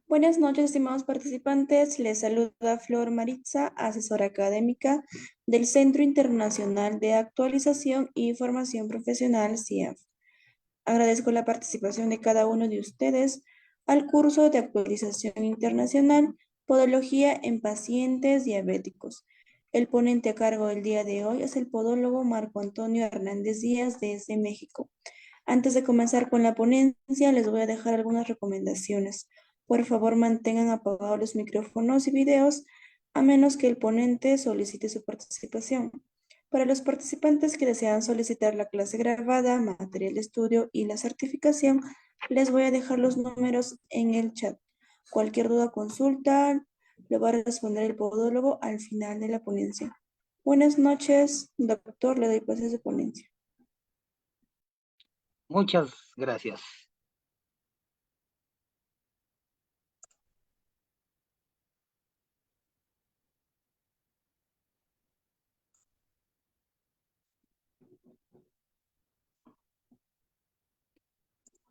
Buenas noches, estimados participantes. Les saluda Flor Maritza, asesora académica del Centro Internacional de Actualización y Formación Profesional, CIAF. Agradezco la participación de cada uno de ustedes al curso de actualización internacional Podología en pacientes diabéticos. El ponente a cargo del día de hoy es el podólogo Marco Antonio Hernández Díaz desde México. Antes de comenzar con la ponencia, les voy a dejar algunas recomendaciones. Por favor, mantengan apagados los micrófonos y videos a menos que el ponente solicite su participación. Para los participantes que desean solicitar la clase grabada, material de estudio y la certificación, les voy a dejar los números en el chat. Cualquier duda o consulta lo va a responder el podólogo al final de la ponencia. Buenas noches, doctor, le doy paso a su ponencia. Muchas gracias.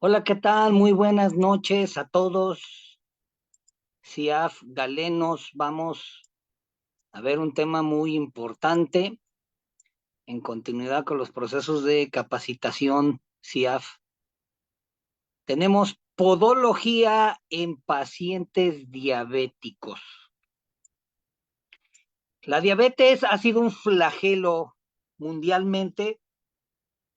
Hola, ¿qué tal? Muy buenas noches a todos. CIAF Galenos, vamos a ver un tema muy importante en continuidad con los procesos de capacitación CIAF. Tenemos podología en pacientes diabéticos. La diabetes ha sido un flagelo mundialmente.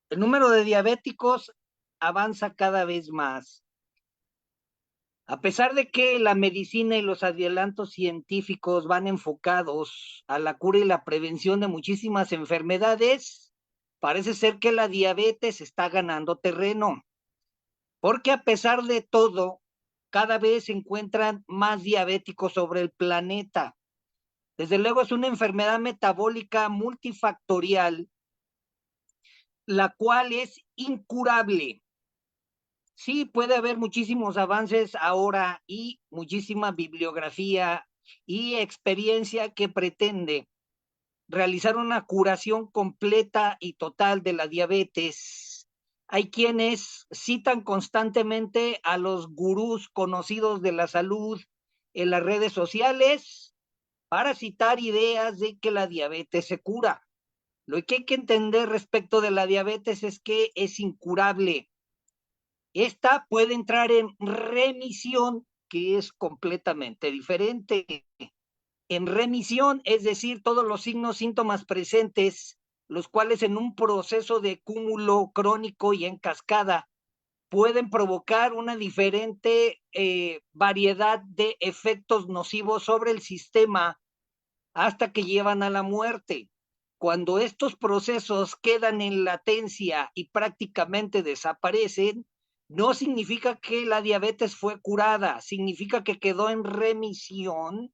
El número de diabéticos avanza cada vez más. A pesar de que la medicina y los adelantos científicos van enfocados a la cura y la prevención de muchísimas enfermedades, parece ser que la diabetes está ganando terreno, porque a pesar de todo, cada vez se encuentran más diabéticos sobre el planeta. Desde luego es una enfermedad metabólica multifactorial, la cual es incurable. Sí, puede haber muchísimos avances ahora y muchísima bibliografía y experiencia que pretende realizar una curación completa y total de la diabetes. Hay quienes citan constantemente a los gurús conocidos de la salud en las redes sociales para citar ideas de que la diabetes se cura. Lo que hay que entender respecto de la diabetes es que es incurable. Esta puede entrar en remisión, que es completamente diferente. En remisión, es decir, todos los signos, síntomas presentes, los cuales en un proceso de cúmulo crónico y en cascada pueden provocar una diferente variedad de efectos nocivos sobre el sistema hasta que llevan a la muerte. Cuando estos procesos quedan en latencia y prácticamente desaparecen, no significa que la diabetes fue curada, significa que quedó en remisión,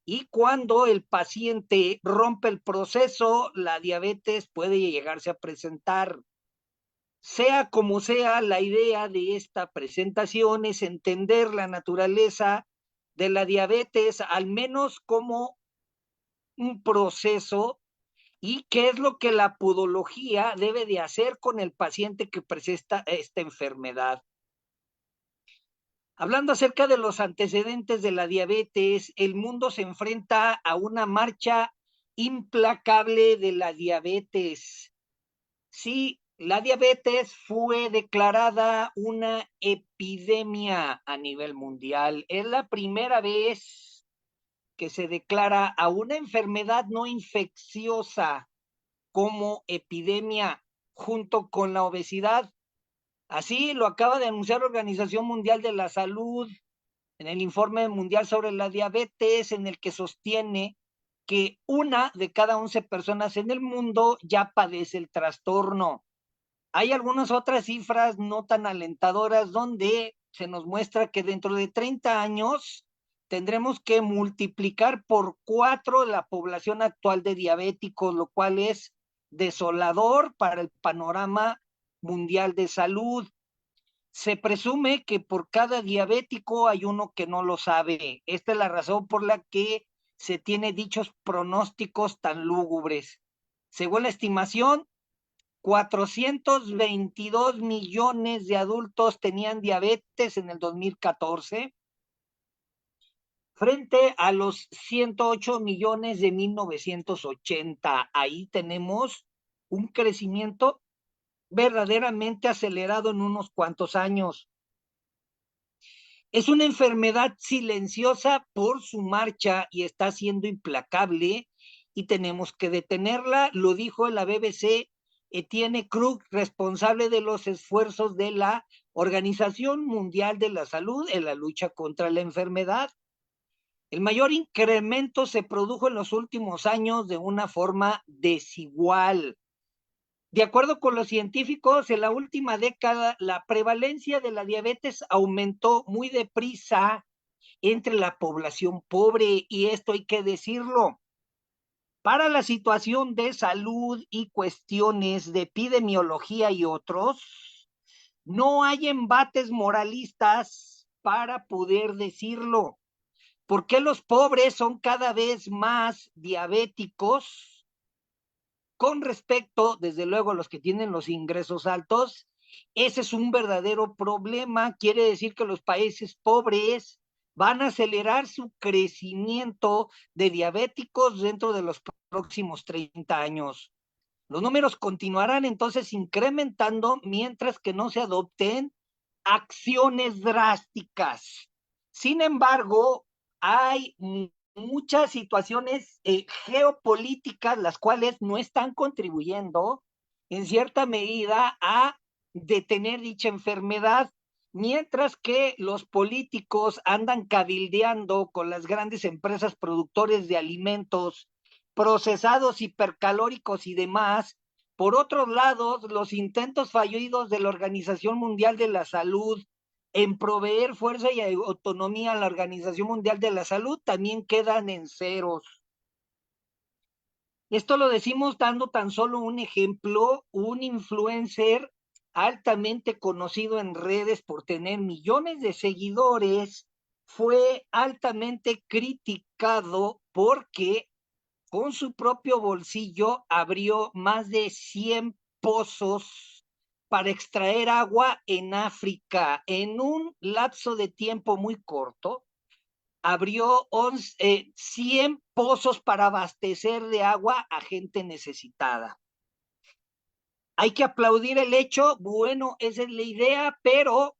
y cuando el paciente rompe el proceso, la diabetes puede llegarse a presentar. Sea como sea, la idea de esta presentación es entender la naturaleza de la diabetes, al menos como un proceso, y qué es lo que la podología debe de hacer con el paciente que presenta esta enfermedad. Hablando acerca de los antecedentes de la diabetes, el mundo se enfrenta a una marcha implacable de la diabetes. Sí, la diabetes fue declarada una epidemia a nivel mundial. Es la primera vez que se declara a una enfermedad no infecciosa como epidemia junto con la obesidad. Así lo acaba de anunciar la Organización Mundial de la Salud en el informe mundial sobre la diabetes, en el que sostiene que 1 de cada 11 personas en el mundo ya padece el trastorno. Hay algunas otras cifras no tan alentadoras donde se nos muestra que dentro de 30 años tendremos que multiplicar por 4 la población actual de diabéticos, lo cual es desolador para el panorama mundial de salud. Se presume que por cada diabético hay uno que no lo sabe. Esta es la razón por la que se tiene dichos pronósticos tan lúgubres. Según la estimación, 422 millones de adultos tenían diabetes en el 2014 frente a los 108 millones de 1980. Ahí tenemos un crecimiento verdaderamente acelerado en unos cuantos años. Es una enfermedad silenciosa por su marcha y está siendo implacable y tenemos que detenerla, lo dijo la BBC Etienne Krug, responsable de los esfuerzos de la Organización Mundial de la Salud en la lucha contra la enfermedad. El mayor incremento se produjo en los últimos años de una forma desigual. De acuerdo con los científicos, en la última década la prevalencia de la diabetes aumentó muy deprisa entre la población pobre, y esto hay que decirlo. Para la situación de salud y cuestiones de epidemiología y otros, no hay embates moralistas para poder decirlo. ¿Por qué los pobres son cada vez más diabéticos? Con respecto, desde luego, a los que tienen los ingresos altos, ese es un verdadero problema. Quiere decir que los países pobres van a acelerar su crecimiento de diabéticos dentro de los próximos 30 años. Los números continuarán entonces incrementando mientras que no se adopten acciones drásticas. Sin embargo, hay muchas situaciones geopolíticas las cuales no están contribuyendo en cierta medida a detener dicha enfermedad, mientras que los políticos andan cabildeando con las grandes empresas productores de alimentos procesados, hipercalóricos y demás. Por otro lado, los intentos fallidos de la Organización Mundial de la Salud en proveer fuerza y autonomía a la Organización Mundial de la Salud también quedan en ceros. Esto lo decimos dando tan solo un ejemplo. Un influencer altamente conocido en redes por tener millones de seguidores fue altamente criticado porque con su propio bolsillo abrió más de 100 pozos para extraer agua en África. En un lapso de tiempo muy corto, abrió 100 pozos para abastecer de agua a gente necesitada. Hay que aplaudir el hecho, bueno, esa es la idea, pero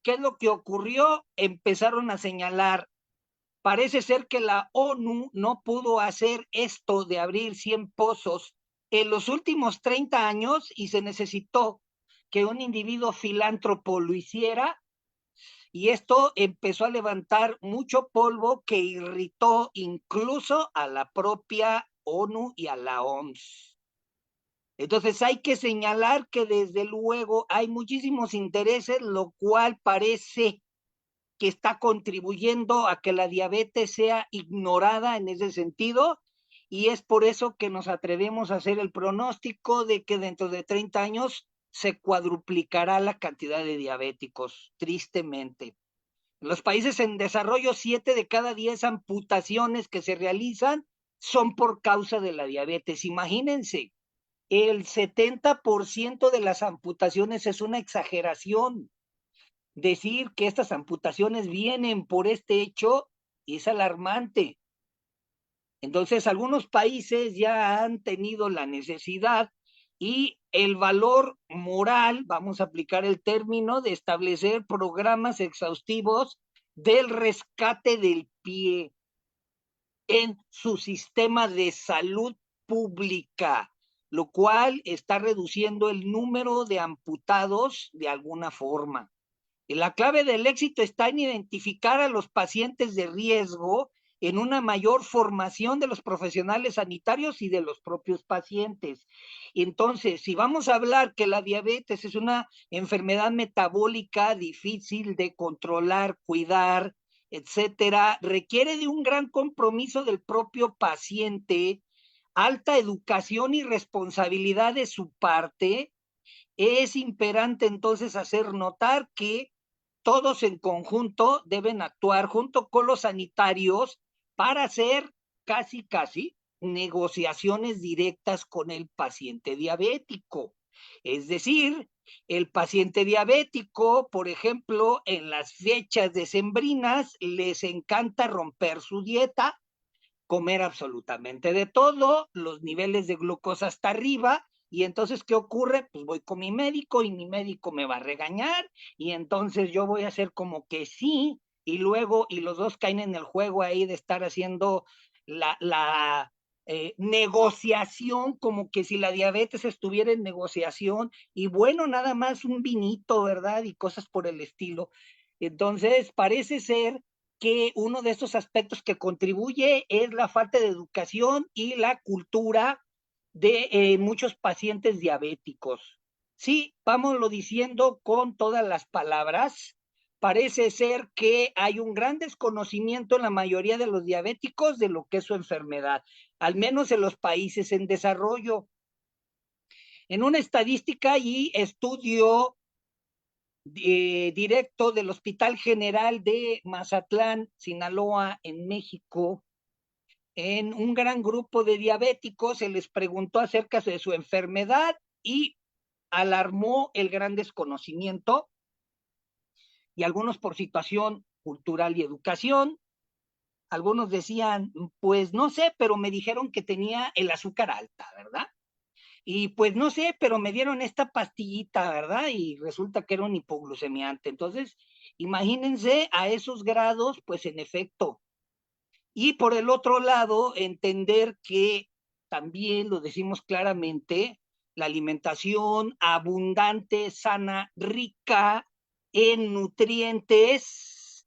¿qué es lo que ocurrió? Empezaron a señalar. Parece ser que la ONU no pudo hacer esto de abrir 100 pozos en los últimos 30 años y se necesitó que un individuo filántropo lo hiciera, y esto empezó a levantar mucho polvo que irritó incluso a la propia ONU y a la OMS. Entonces hay que señalar que desde luego hay muchísimos intereses, lo cual parece que está contribuyendo a que la diabetes sea ignorada en ese sentido, y es por eso que nos atrevemos a hacer el pronóstico de que dentro de 30 años se cuadruplicará la cantidad de diabéticos, tristemente. En los países en desarrollo, 7 de cada 10 amputaciones que se realizan son por causa de la diabetes. Imagínense, el 70% de las amputaciones es una exageración. Decir que estas amputaciones vienen por este hecho es alarmante. Entonces, algunos países ya han tenido la necesidad y el valor moral, vamos a aplicar el término, de establecer programas exhaustivos del rescate del pie en su sistema de salud pública, lo cual está reduciendo el número de amputados de alguna forma. La clave del éxito está en identificar a los pacientes de riesgo, en una mayor formación de los profesionales sanitarios y de los propios pacientes. Entonces, si vamos a hablar que la diabetes es una enfermedad metabólica difícil de controlar, cuidar, etcétera, requiere de un gran compromiso del propio paciente, alta educación y responsabilidad de su parte. Es imperante entonces hacer notar que todos en conjunto deben actuar junto con los sanitarios para hacer casi negociaciones directas con el paciente diabético. Es decir, el paciente diabético, por ejemplo, en las fechas decembrinas, les encanta romper su dieta, comer absolutamente de todo, los niveles de glucosa hasta arriba, y entonces, ¿qué ocurre? Pues voy con mi médico y mi médico me va a regañar, y entonces yo voy a hacer como que sí, y luego, y los dos caen en el juego ahí de estar haciendo la negociación, como que si la diabetes estuviera en negociación, y bueno, nada más un vinito, ¿verdad? Y cosas por el estilo. Entonces, parece ser que uno de estos aspectos que contribuye es la falta de educación y la cultura de muchos pacientes diabéticos. Sí, vámonos diciendo con todas las palabras. Parece ser que hay un gran desconocimiento en la mayoría de los diabéticos de lo que es su enfermedad, al menos en los países en desarrollo. En una estadística y estudio directo del Hospital General de Mazatlán, Sinaloa, en México, en un gran grupo de diabéticos se les preguntó acerca de su enfermedad y alarmó el gran desconocimiento, y algunos por situación cultural y educación. Algunos decían, pues no sé, pero me dijeron que tenía el azúcar alta, ¿verdad? Y pues no sé, pero me dieron esta pastillita, ¿verdad? Y resulta que era un hipoglucemiante. Entonces, imagínense a esos grados, pues en efecto. Y por el otro lado, entender que también lo decimos claramente, la alimentación abundante, sana, rica en nutrientes,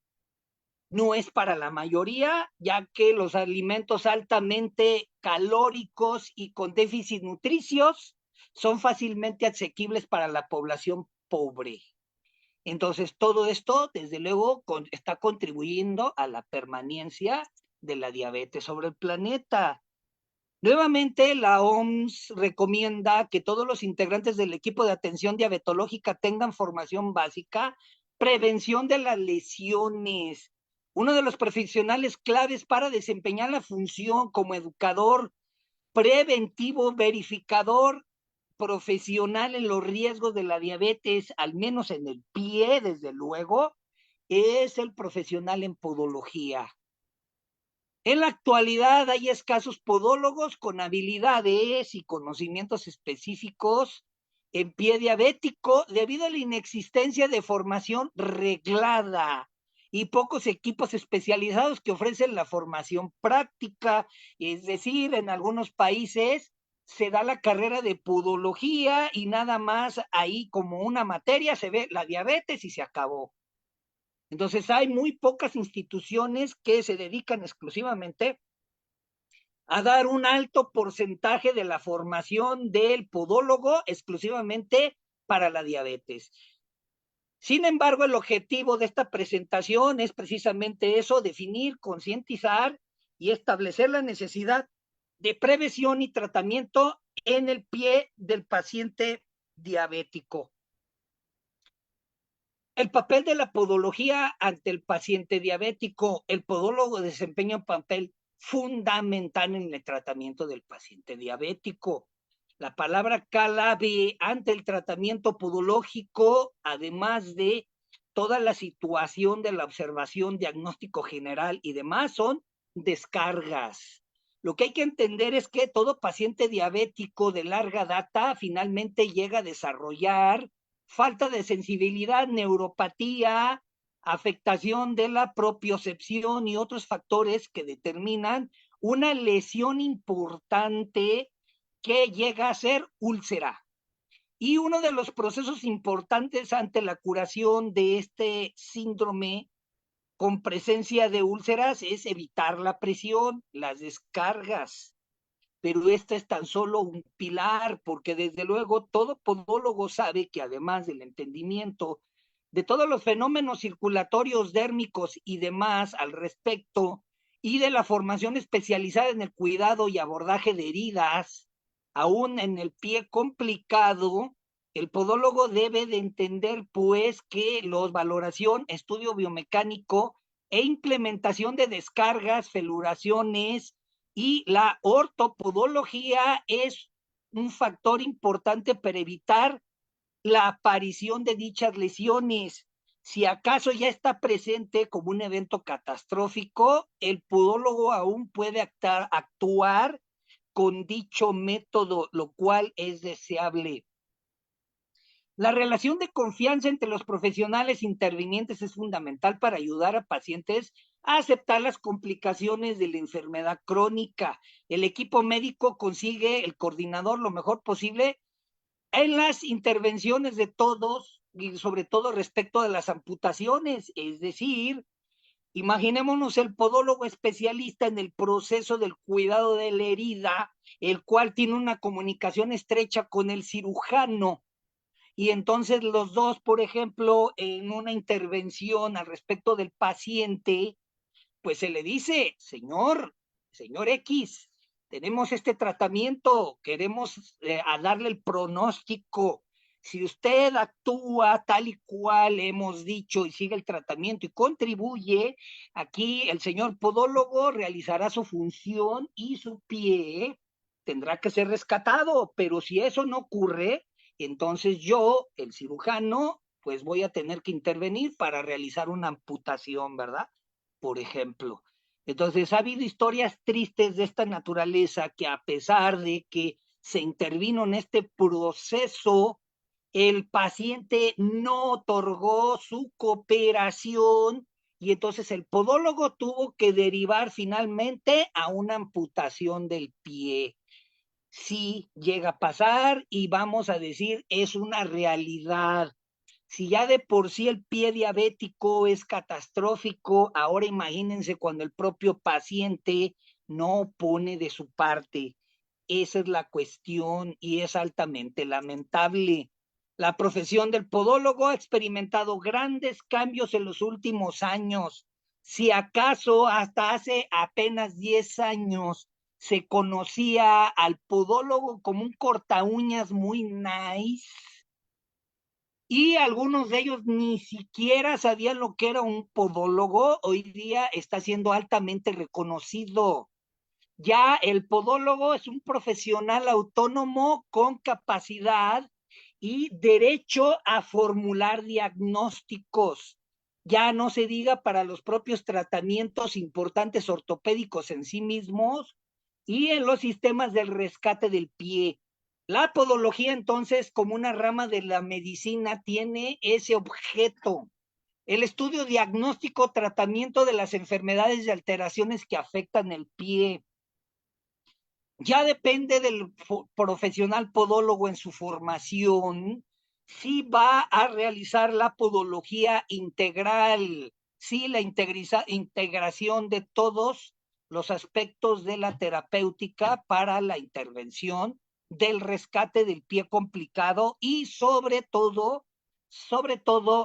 no es para la mayoría, ya que los alimentos altamente calóricos y con déficit nutricios son fácilmente asequibles para la población pobre. Entonces, todo esto, desde luego, está contribuyendo a la permanencia de la diabetes sobre el planeta. Nuevamente, la OMS recomienda que todos los integrantes del equipo de atención diabetológica tengan formación básica, prevención de las lesiones. Uno de los profesionales claves para desempeñar la función como educador preventivo, verificador profesional en los riesgos de la diabetes, al menos en el pie, desde luego, es el profesional en podología. En la actualidad hay escasos podólogos con habilidades y conocimientos específicos en pie diabético debido a la inexistencia de formación reglada y pocos equipos especializados que ofrecen la formación práctica. Es decir, en algunos países se da la carrera de podología y nada más ahí como una materia se ve la diabetes y se acabó. Entonces hay muy pocas instituciones que se dedican exclusivamente a dar un alto porcentaje de la formación del podólogo exclusivamente para la diabetes. Sin embargo, el objetivo de esta presentación es precisamente eso, definir, concientizar y establecer la necesidad de prevención y tratamiento en el pie del paciente diabético. El papel de la podología ante el paciente diabético. El podólogo desempeña un papel fundamental en el tratamiento del paciente diabético. La palabra clave ante el tratamiento podológico, además de toda la situación de la observación, diagnóstico general y demás, son descargas. Lo que hay que entender es que todo paciente diabético de larga data finalmente llega a desarrollar falta de sensibilidad, neuropatía, afectación de la propiocepción y otros factores que determinan una lesión importante que llega a ser úlcera. Y uno de los procesos importantes ante la curación de este síndrome con presencia de úlceras es evitar la presión, las descargas, pero esta es tan solo un pilar, porque desde luego todo podólogo sabe que además del entendimiento de todos los fenómenos circulatorios, dérmicos y demás al respecto, y de la formación especializada en el cuidado y abordaje de heridas, aún en el pie complicado, el podólogo debe de entender pues que la valoración, estudio biomecánico e implementación de descargas, feluraciones, y la ortopodología es un factor importante para evitar la aparición de dichas lesiones. Si acaso ya está presente como un evento catastrófico, el podólogo aún puede actuar con dicho método, lo cual es deseable. La relación de confianza entre los profesionales intervinientes es fundamental para ayudar a pacientes a aceptar las complicaciones de la enfermedad crónica. El equipo médico consigue, el coordinador, lo mejor posible en las intervenciones de todos y sobre todo respecto de las amputaciones, es decir, imaginémonos el podólogo especialista en el proceso del cuidado de la herida, el cual tiene una comunicación estrecha con el cirujano, y entonces los dos, por ejemplo, en una intervención al respecto del paciente, pues se le dice, señor X, tenemos este tratamiento, queremos a darle el pronóstico. Si usted actúa tal y cual hemos dicho y sigue el tratamiento y contribuye, aquí el señor podólogo realizará su función y su pie tendrá que ser rescatado, pero si eso no ocurre, entonces yo, el cirujano, pues voy a tener que intervenir para realizar una amputación, ¿verdad? Por ejemplo. Entonces, ha habido historias tristes de esta naturaleza que a pesar de que se intervino en este proceso, el paciente no otorgó su cooperación y entonces el podólogo tuvo que derivar finalmente a una amputación del pie. Sí llega a pasar y vamos a decir, es una realidad. Si ya de por sí el pie diabético es catastrófico, ahora imagínense cuando el propio paciente no pone de su parte. Esa es la cuestión y es altamente lamentable. La profesión del podólogo ha experimentado grandes cambios en los últimos años. Si acaso hasta hace apenas 10 años se conocía al podólogo como un corta uñas muy nice, y algunos de ellos ni siquiera sabían lo que era un podólogo, hoy día está siendo altamente reconocido. Ya el podólogo es un profesional autónomo con capacidad y derecho a formular diagnósticos. Ya no se diga para los propios tratamientos importantes ortopédicos en sí mismos y en los sistemas del rescate del pie. La podología, entonces, como una rama de la medicina, tiene ese objeto: el estudio, diagnóstico, tratamiento de las enfermedades y alteraciones que afectan el pie. Ya depende del profesional podólogo en su formación si va a realizar la podología integral, si la integración de todos los aspectos de la terapéutica para la intervención del rescate del pie complicado y sobre todo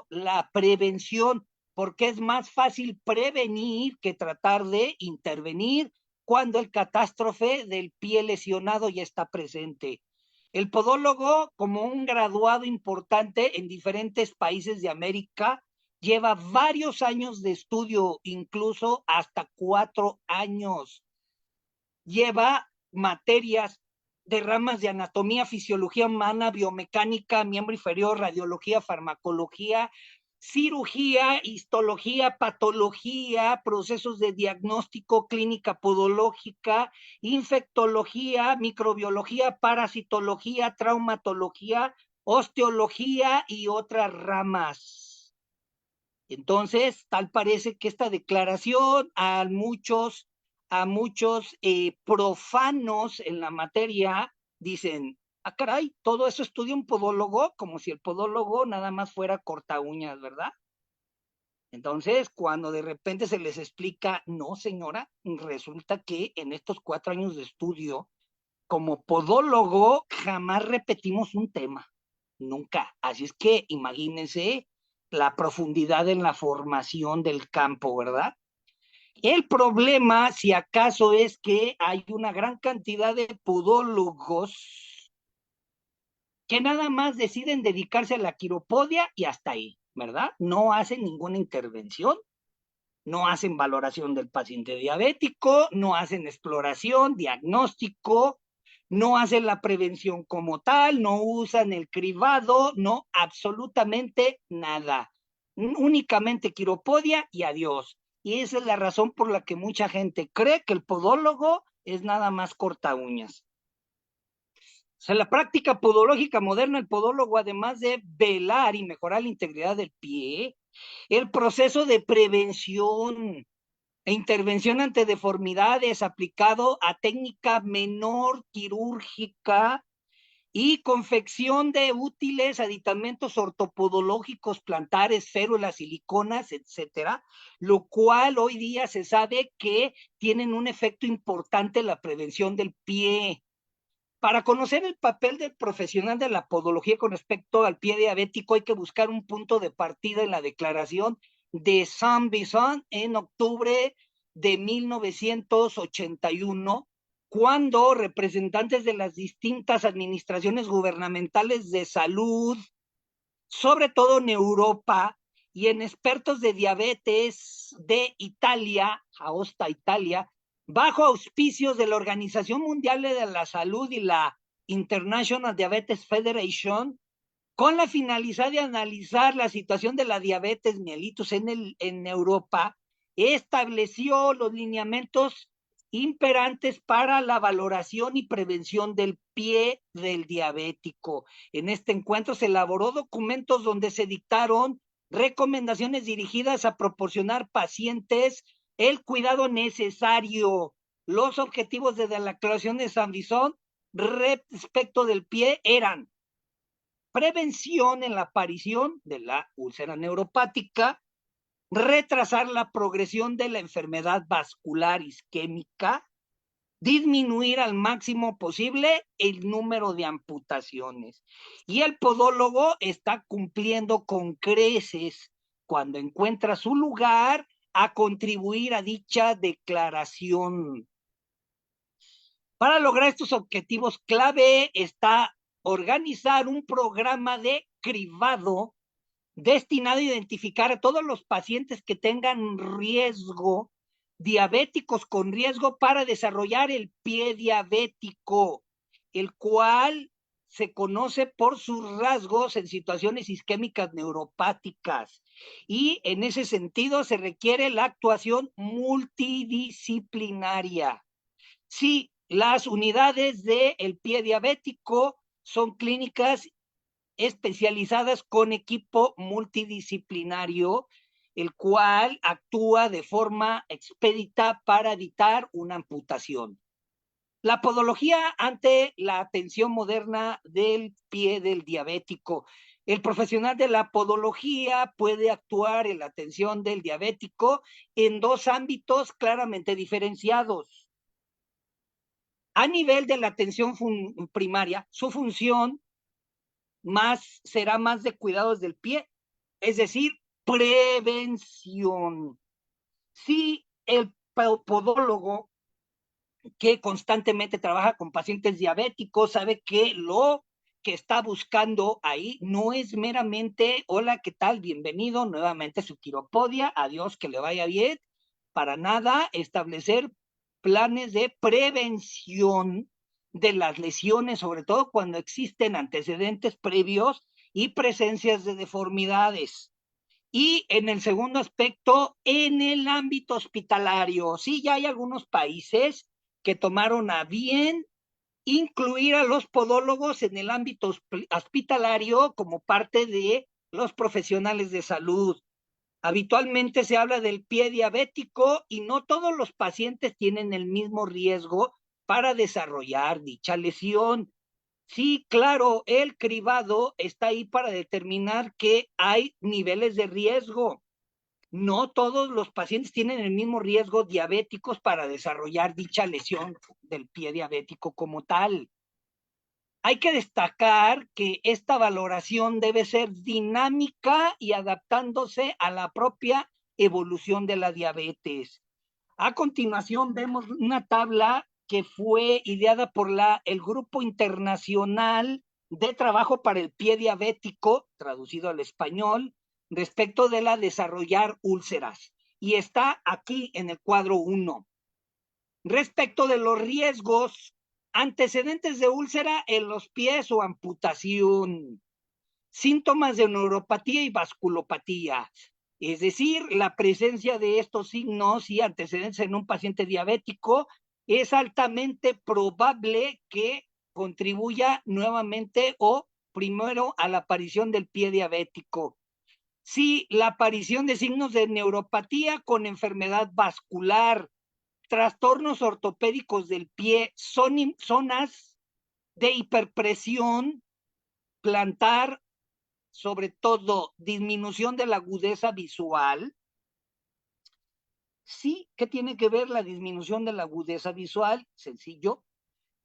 la prevención, porque es más fácil prevenir que tratar de intervenir cuando el catástrofe del pie lesionado ya está presente. El podólogo, como un graduado importante en diferentes países de América, lleva varios años de estudio, incluso hasta 4 años. Lleva materias de ramas de anatomía, fisiología humana, biomecánica, miembro inferior, radiología, farmacología, cirugía, histología, patología, procesos de diagnóstico, clínica podológica, infectología, microbiología, parasitología, traumatología, osteología y otras ramas. Entonces, tal parece que esta declaración a muchos profanos en la materia dicen, ah, caray, todo eso estudia un podólogo, como si el podólogo nada más fuera corta uñas, ¿verdad? Entonces, cuando de repente se les explica, no, señora, resulta que en estos 4 años de estudio, como podólogo, jamás repetimos un tema, nunca. Así es que imagínense la profundidad en la formación del campo, ¿verdad? El problema, si acaso, es que hay una gran cantidad de podólogos que nada más deciden dedicarse a la quiropodia y hasta ahí, ¿verdad? No hacen ninguna intervención, no hacen valoración del paciente diabético, no hacen exploración, diagnóstico, no hacen la prevención como tal, no usan el cribado, no, absolutamente nada. Únicamente quiropodia y adiós. Y esa es la razón por la que mucha gente cree que el podólogo es nada más corta uñas. O sea, la práctica podológica moderna, el podólogo, además de velar y mejorar la integridad del pie, el proceso de prevención e intervención ante deformidades aplicado a técnica menor quirúrgica y confección de útiles aditamentos ortopodológicos, plantares, férulas, siliconas, etcétera, lo cual hoy día se sabe que tienen un efecto importante en la prevención del pie. Para conocer el papel del profesional de la podología con respecto al pie diabético, hay que buscar un punto de partida en la declaración de Saint-Vincent en octubre de 1981, cuando representantes de las distintas administraciones gubernamentales de salud, sobre todo en Europa, y en expertos de diabetes de Italia, Aosta, Italia, bajo auspicios de la Organización Mundial de la Salud y la International Diabetes Federation, con la finalidad de analizar la situación de la diabetes mellitus en Europa, estableció los lineamientos imperantes para la valoración y prevención del pie del diabético. En este encuentro se elaboró documentos donde se dictaron recomendaciones dirigidas a proporcionar pacientes el cuidado necesario. Los objetivos de la declaración de Saint-Vincent respecto del pie eran prevención en la aparición de la úlcera neuropática, retrasar la progresión de la enfermedad vascular isquémica, disminuir al máximo posible el número de amputaciones. Y el podólogo está cumpliendo con creces cuando encuentra su lugar a contribuir a dicha declaración. Para lograr estos objetivos clave está organizar un programa de cribado destinado a identificar a todos los pacientes que tengan riesgo, diabéticos con riesgo para desarrollar el pie diabético, el cual se conoce por sus rasgos en situaciones isquémicas neuropáticas. Y en ese sentido se requiere la actuación multidisciplinaria. Sí, las unidades del pie diabético son clínicas especializadas con equipo multidisciplinario, el cual actúa de forma expedita para evitar una amputación. La podología ante la atención moderna del pie del diabético. El profesional de la podología puede actuar en la atención del diabético en dos ámbitos claramente diferenciados. A nivel de la atención primaria, su función será más de cuidados del pie, es decir, prevención. Si el podólogo que constantemente trabaja con pacientes diabéticos sabe que lo que está buscando ahí no es meramente, hola, ¿qué tal? Bienvenido nuevamente a su quiropodia, adiós, que le vaya bien. Para nada establecer planes de prevención de las lesiones, sobre todo cuando existen antecedentes previos y presencias de deformidades. Y en el segundo aspecto, en el ámbito hospitalario, sí, ya hay algunos países que tomaron a bien incluir a los podólogos en el ámbito hospitalario como parte de los profesionales de salud. Habitualmente se habla del pie diabético y no todos los pacientes tienen el mismo riesgo para desarrollar dicha lesión. Sí, claro, el cribado está ahí para determinar que hay niveles de riesgo. No todos los pacientes tienen el mismo riesgo diabéticos para desarrollar dicha lesión del pie diabético como tal. Hay que destacar que esta valoración debe ser dinámica y adaptándose a la propia evolución de la diabetes. A continuación vemos una tabla que fue ideada por el Grupo Internacional de Trabajo para el Pie Diabético, traducido al español, respecto de la desarrollar úlceras. Y está aquí en el cuadro 1. Respecto de los riesgos Antecedentes de úlcera en los pies o amputación. Síntomas de neuropatía y vasculopatía. Es decir, la presencia de estos signos y antecedentes en un paciente diabético es altamente probable que contribuya nuevamente o primero a la aparición del pie diabético. Sí, la aparición de signos de neuropatía con enfermedad vascular, trastornos ortopédicos del pie, zonas de hiperpresión plantar, sobre todo disminución de la agudeza visual. Sí, ¿qué tiene que ver la disminución de la agudeza visual? Sencillo.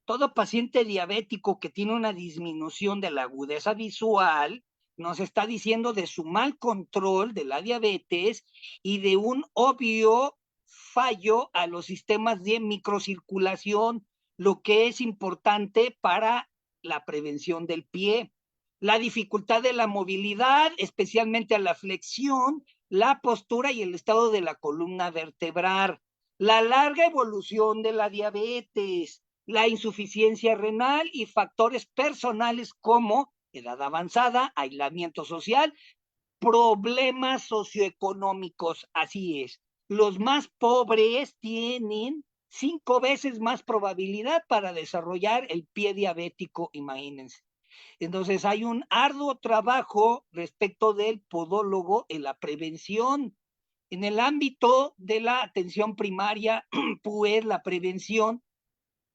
Todo paciente diabético que tiene una disminución de la agudeza visual nos está diciendo de su mal control de la diabetes y de un obvio fallo a los sistemas de microcirculación, lo que es importante para la prevención del pie. La dificultad de la movilidad, especialmente a la flexión, la postura y el estado de la columna vertebral. La larga evolución de la diabetes, la insuficiencia renal y factores personales como edad avanzada, aislamiento social, problemas socioeconómicos. Así es. Los más pobres tienen 5 veces más probabilidad para desarrollar el pie diabético, imagínense. Entonces hay un arduo trabajo respecto del podólogo en la prevención. En el ámbito de la atención primaria, pues la prevención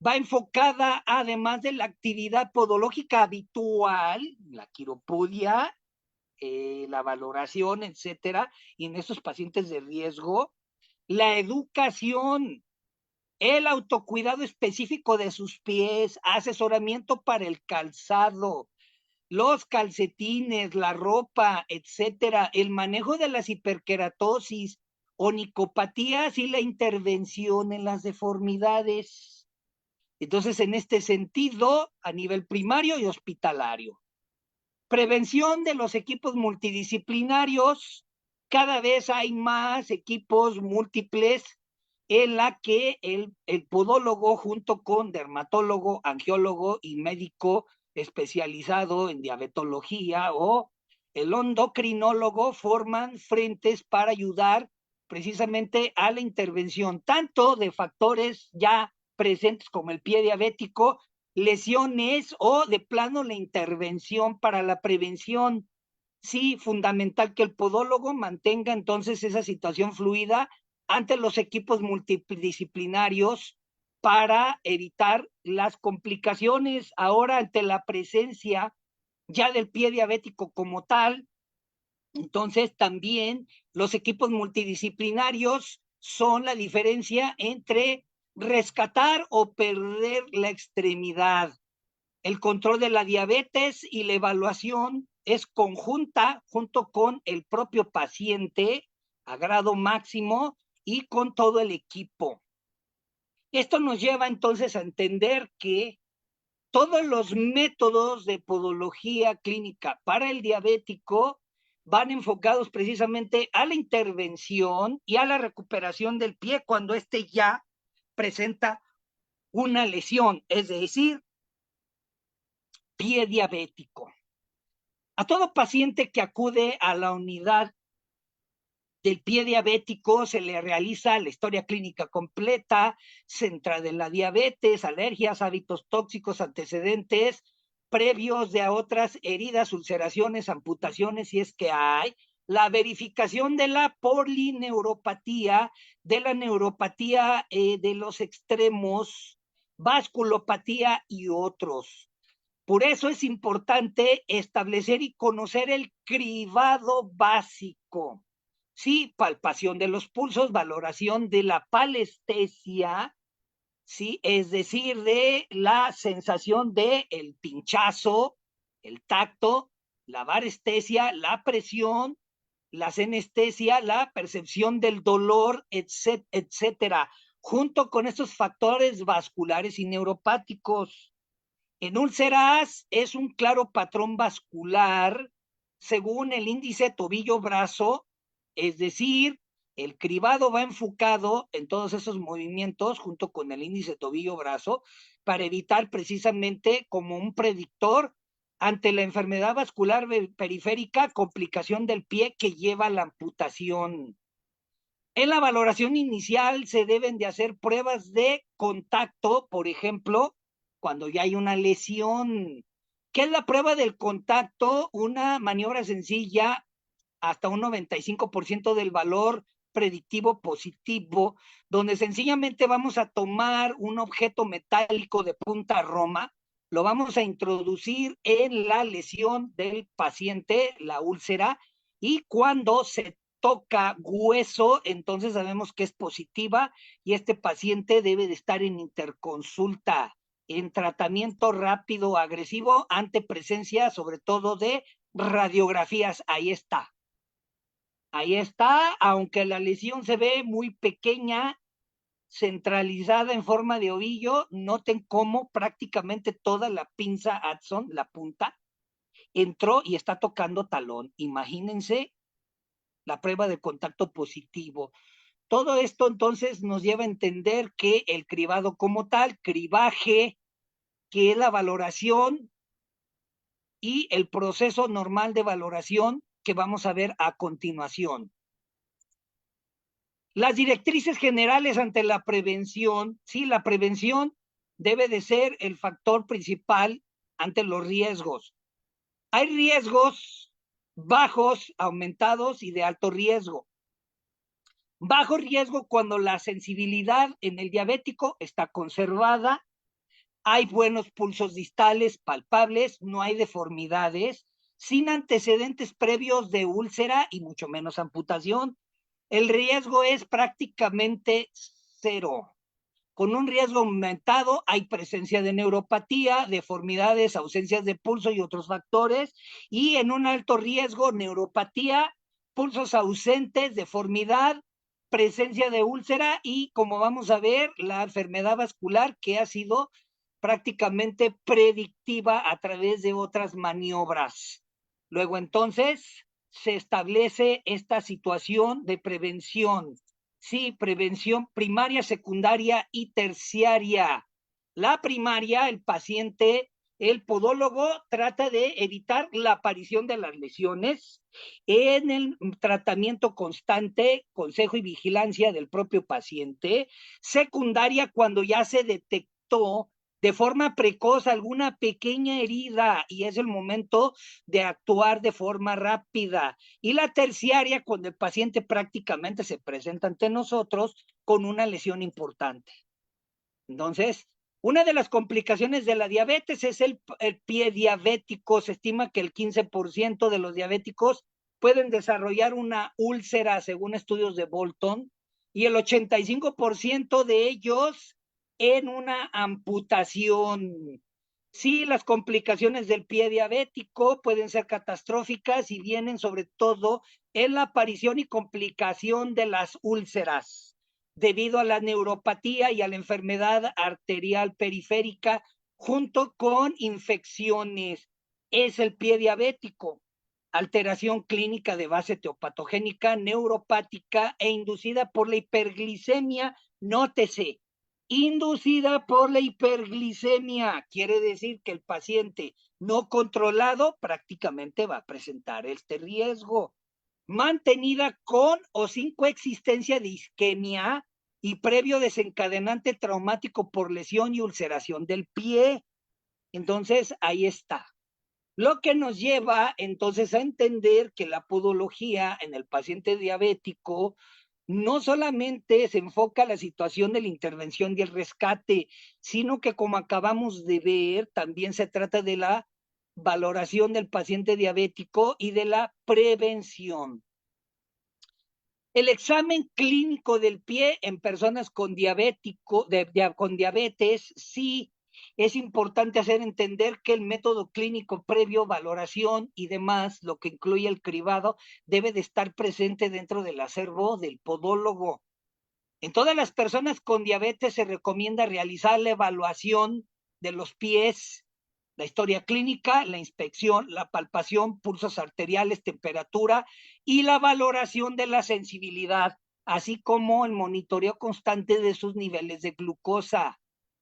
va enfocada, además de la actividad podológica habitual, la quiropodia, la valoración, etcétera, y en estos pacientes de riesgo, la educación, el autocuidado específico de sus pies, asesoramiento para el calzado, los calcetines, la ropa, etcétera, el manejo de las hiperkeratosis, onicopatías y la intervención en las deformidades. Entonces, en este sentido, a nivel primario y hospitalario. Prevención de los equipos multidisciplinarios. Cada vez hay más equipos múltiples en la que el podólogo junto con dermatólogo, angiólogo y médico especializado en diabetología o el endocrinólogo forman frentes para ayudar precisamente a la intervención tanto de factores ya presentes como el pie diabético, lesiones o de plano la intervención para la prevención. Sí, fundamental que el podólogo mantenga entonces esa situación fluida ante los equipos multidisciplinarios para evitar las complicaciones. Ahora, ante la presencia ya del pie diabético como tal, entonces también los equipos multidisciplinarios son la diferencia entre rescatar o perder la extremidad. El control de la diabetes y la evaluación es conjunta junto con el propio paciente a grado máximo y con todo el equipo. Esto nos lleva entonces a entender que todos los métodos de podología clínica para el diabético van enfocados precisamente a la intervención y a la recuperación del pie cuando éste ya presenta una lesión, es decir, pie diabético. A todo paciente que acude a la unidad del pie diabético se le realiza la historia clínica completa, centrada en la diabetes, alergias, hábitos tóxicos, antecedentes previos de otras heridas, ulceraciones, amputaciones, si es que hay, la verificación de la polineuropatía, de la neuropatía de los extremos, vasculopatía y otros. Por eso es importante establecer y conocer el cribado básico. Sí, palpación de los pulsos, valoración de la palestesia, sí, es decir, de la sensación de el pinchazo, el tacto, la varestesia, la presión, la senestesia, la percepción del dolor, etcétera, junto con estos factores vasculares y neuropáticos. En úlceras es un claro patrón vascular según el índice tobillo-brazo, es decir, El cribado va enfocado en todos esos movimientos junto con el índice tobillo-brazo para evitar precisamente como un predictor ante la enfermedad vascular periférica, complicación del pie que lleva a la amputación. En la valoración inicial se deben de hacer pruebas de contacto, por ejemplo, cuando ya hay una lesión. ¿Qué es la prueba del contacto? Una maniobra sencilla hasta un 95% del valor predictivo positivo, donde sencillamente vamos a tomar un objeto metálico de punta roma, lo vamos a introducir en la lesión del paciente, la úlcera, y cuando se toca hueso, entonces sabemos que es positiva y este paciente debe de estar en interconsulta, en tratamiento rápido, agresivo, ante presencia sobre todo de radiografías. Ahí está. Ahí está, aunque la lesión se ve muy pequeña, centralizada en forma de ovillo, noten cómo prácticamente toda la pinza Adson, la punta, entró y está tocando talón. Imagínense la prueba de contacto positivo. Todo esto entonces nos lleva a entender que el cribado como tal, cribaje, que es la valoración y el proceso normal de valoración que vamos a ver a continuación. Las directrices generales ante la prevención, sí, la prevención debe de ser el factor principal ante los riesgos. Hay riesgos bajos, aumentados y de alto riesgo. Bajo riesgo cuando la sensibilidad en el diabético está conservada, hay buenos pulsos distales palpables, no hay deformidades, sin antecedentes previos de úlcera y mucho menos amputación. El riesgo es prácticamente cero. Con un riesgo aumentado hay presencia de neuropatía, deformidades, ausencias de pulso y otros factores. Y en un alto riesgo, neuropatía, pulsos ausentes, deformidad, presencia de úlcera y, como vamos a ver, la enfermedad vascular que ha sido prácticamente predictiva a través de otras maniobras. Luego, entonces, se establece esta situación de prevención. Sí, prevención primaria, secundaria y terciaria. La primaria, el paciente, el podólogo trata de evitar la aparición de las lesiones en el tratamiento constante, consejo y vigilancia del propio paciente. Secundaria, cuando ya se detectó de forma precoz alguna pequeña herida y es el momento de actuar de forma rápida. Y la terciaria, cuando el paciente prácticamente se presenta ante nosotros con una lesión importante. Entonces, una de las complicaciones de la diabetes es el pie diabético. Se estima que el 15% de los diabéticos pueden desarrollar una úlcera, según estudios de Bolton, y el 85% de ellos en una amputación. Sí, las complicaciones del pie diabético pueden ser catastróficas y vienen sobre todo en la aparición y complicación de las úlceras, debido a la neuropatía y a la enfermedad arterial periférica, junto con infecciones. Es el pie diabético, alteración clínica de base teopatogénica, neuropática e inducida por la hiperglicemia, nótese, inducida por la hiperglicemia. Quiere decir que el paciente no controlado prácticamente va a presentar este riesgo. Mantenida con o sin coexistencia de isquemia y previo desencadenante traumático por lesión y ulceración del pie. Entonces, ahí está. Lo que nos lleva entonces a entender que la podología en el paciente diabético no solamente se enfoca a la situación de la intervención y el rescate, sino que como acabamos de ver, también se trata de la valoración del paciente diabético y de la prevención. El examen clínico del pie en personas con diabetes, sí es importante hacer entender que el método clínico previo, valoración y demás, lo que incluye el cribado, debe de estar presente dentro del acervo del podólogo. En todas las personas con diabetes se recomienda realizar la evaluación de los pies, la historia clínica, la inspección, la palpación, pulsos arteriales, temperatura y la valoración de la sensibilidad. así como el monitoreo constante de sus niveles de glucosa.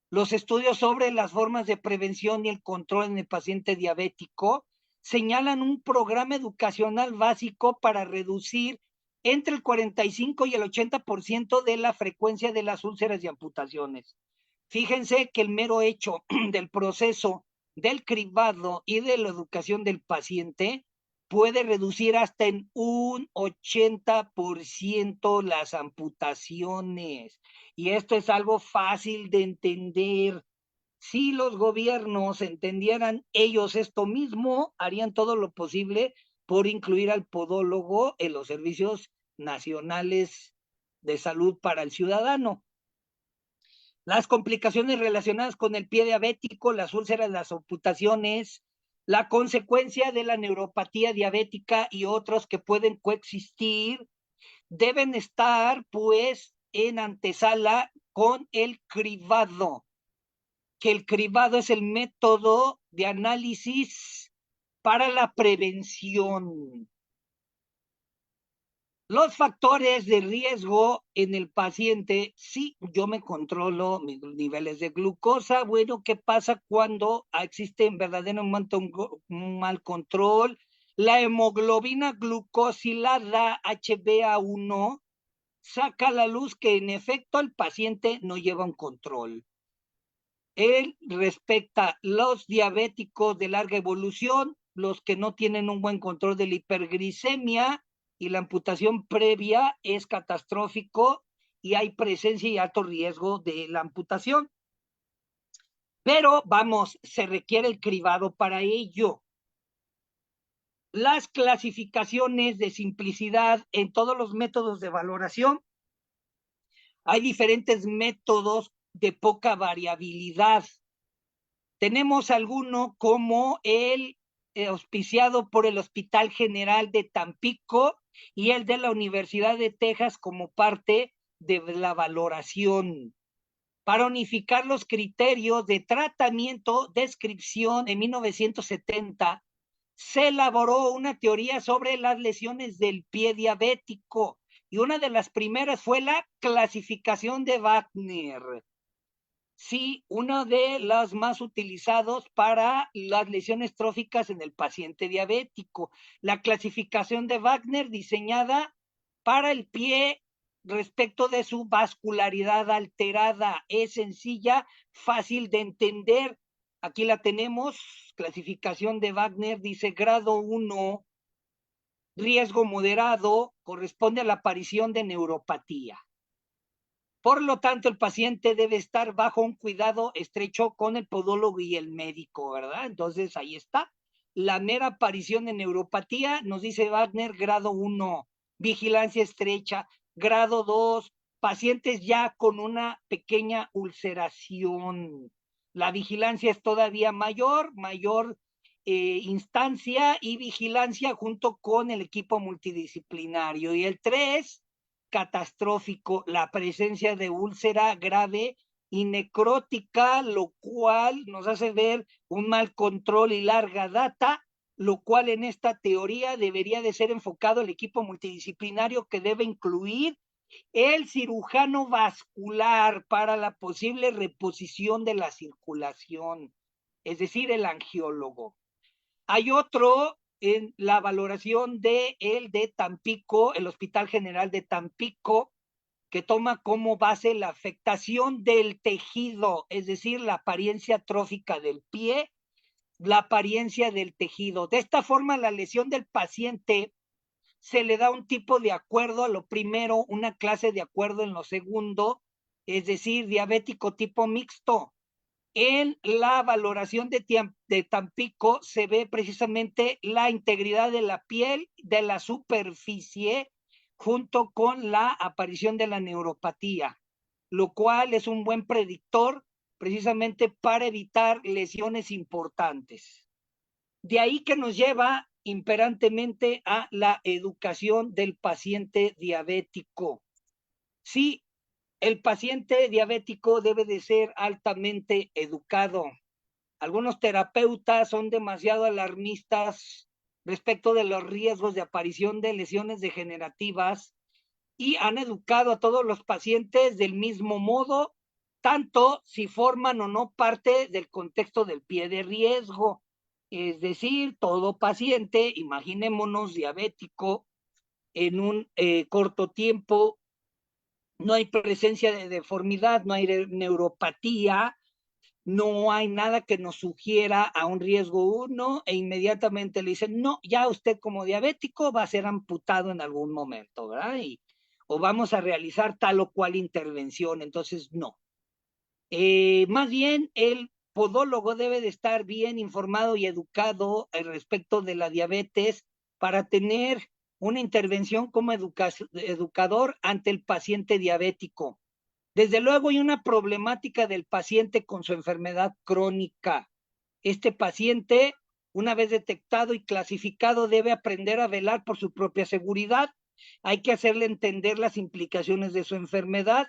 Los estudios sobre las formas de prevención y el control en el paciente diabético señalan un programa educacional básico para reducir entre el 45 y el 80% de la frecuencia de las úlceras y amputaciones. Fíjense que el mero hecho del proceso del cribado y de la educación del paciente puede reducir hasta en un 80% las amputaciones. Y esto es algo fácil de entender. Si los gobiernos entendieran ellos esto mismo, harían todo lo posible por incluir al podólogo en los servicios nacionales de salud para el ciudadano. Las complicaciones relacionadas con el pie diabético, las úlceras, las amputaciones, la consecuencia de la neuropatía diabética y otros que pueden coexistir, deben estar pues en antesala con el cribado, que el cribado es el método de análisis para la prevención. Los factores de riesgo en el paciente, si yo me controlo mis niveles de glucosa, bueno, ¿qué pasa cuando existe en verdaderamente un mal control? La hemoglobina glucosilada HbA1 saca a la luz que en efecto el paciente no lleva un control. Él respecta los diabéticos de larga evolución, los que no tienen un buen control de la hiperglicemia, y la amputación previa es catastrófico y hay presencia y alto riesgo de la amputación. Pero vamos, se requiere el cribado para ello. Las clasificaciones de simplicidad en todos los métodos de valoración. Hay diferentes métodos de poca variabilidad. Tenemos alguno como el auspiciado por el Hospital General de Tampico y el de la Universidad de Texas como parte de la valoración. Para unificar los criterios de tratamiento, descripción, en 1970 se elaboró una teoría sobre las lesiones del pie diabético y una de las primeras fue la clasificación de Wagner. Sí, uno de los más utilizados para las lesiones tróficas en el paciente diabético. La clasificación de Wagner diseñada para el pie respecto de su vascularidad alterada. Es sencilla, fácil de entender. Aquí la tenemos, clasificación de Wagner, dice grado 1, riesgo moderado, corresponde a la aparición de neuropatía. Por lo tanto, el paciente debe estar bajo un cuidado estrecho con el podólogo y el médico, ¿verdad? Entonces, ahí está. La mera aparición de neuropatía, nos dice Wagner, grado 1, vigilancia estrecha, grado 2, pacientes ya con una pequeña ulceración. La vigilancia es todavía mayor instancia y vigilancia junto con el equipo multidisciplinario. Y el 3, catastrófico, la presencia de úlcera grave y necrótica, lo cual nos hace ver un mal control y larga data, lo cual en esta teoría debería de ser enfocado el equipo multidisciplinario que debe incluir el cirujano vascular para la posible reposición de la circulación, es decir, el angiólogo. Hay otro en la valoración de el de Tampico, el Hospital General de Tampico, que toma como base la afectación del tejido, es decir, la apariencia trófica del pie, la apariencia del tejido. De esta forma, la lesión del paciente se le da un tipo de acuerdo a lo primero, una clase de acuerdo en lo segundo, es decir, diabético tipo mixto. En la valoración de Tampico se ve precisamente la integridad de la piel, de la superficie, junto con la aparición de la neuropatía, lo cual es un buen predictor precisamente para evitar lesiones importantes. De ahí que nos lleva imperantemente a la educación del paciente diabético. Sí, el paciente diabético debe de ser altamente educado. Algunos terapeutas son demasiado alarmistas respecto de los riesgos de aparición de lesiones degenerativas y han educado a todos los pacientes del mismo modo, tanto si forman o no parte del contexto del pie de riesgo. Es decir, todo paciente, imaginémonos diabético, en un corto tiempo, no hay presencia de deformidad, no hay neuropatía, no hay nada que nos sugiera a un riesgo 1 e inmediatamente le dicen, no, ya usted como diabético va a ser amputado en algún momento, ¿verdad? O vamos a realizar tal o cual intervención, entonces no. Más bien, el podólogo debe de estar bien informado y educado respecto de la diabetes para tener una intervención como educador ante el paciente diabético. Desde luego hay una problemática del paciente con su enfermedad crónica. Este paciente, una vez detectado y clasificado, debe aprender a velar por su propia seguridad. Hay que hacerle entender las implicaciones de su enfermedad.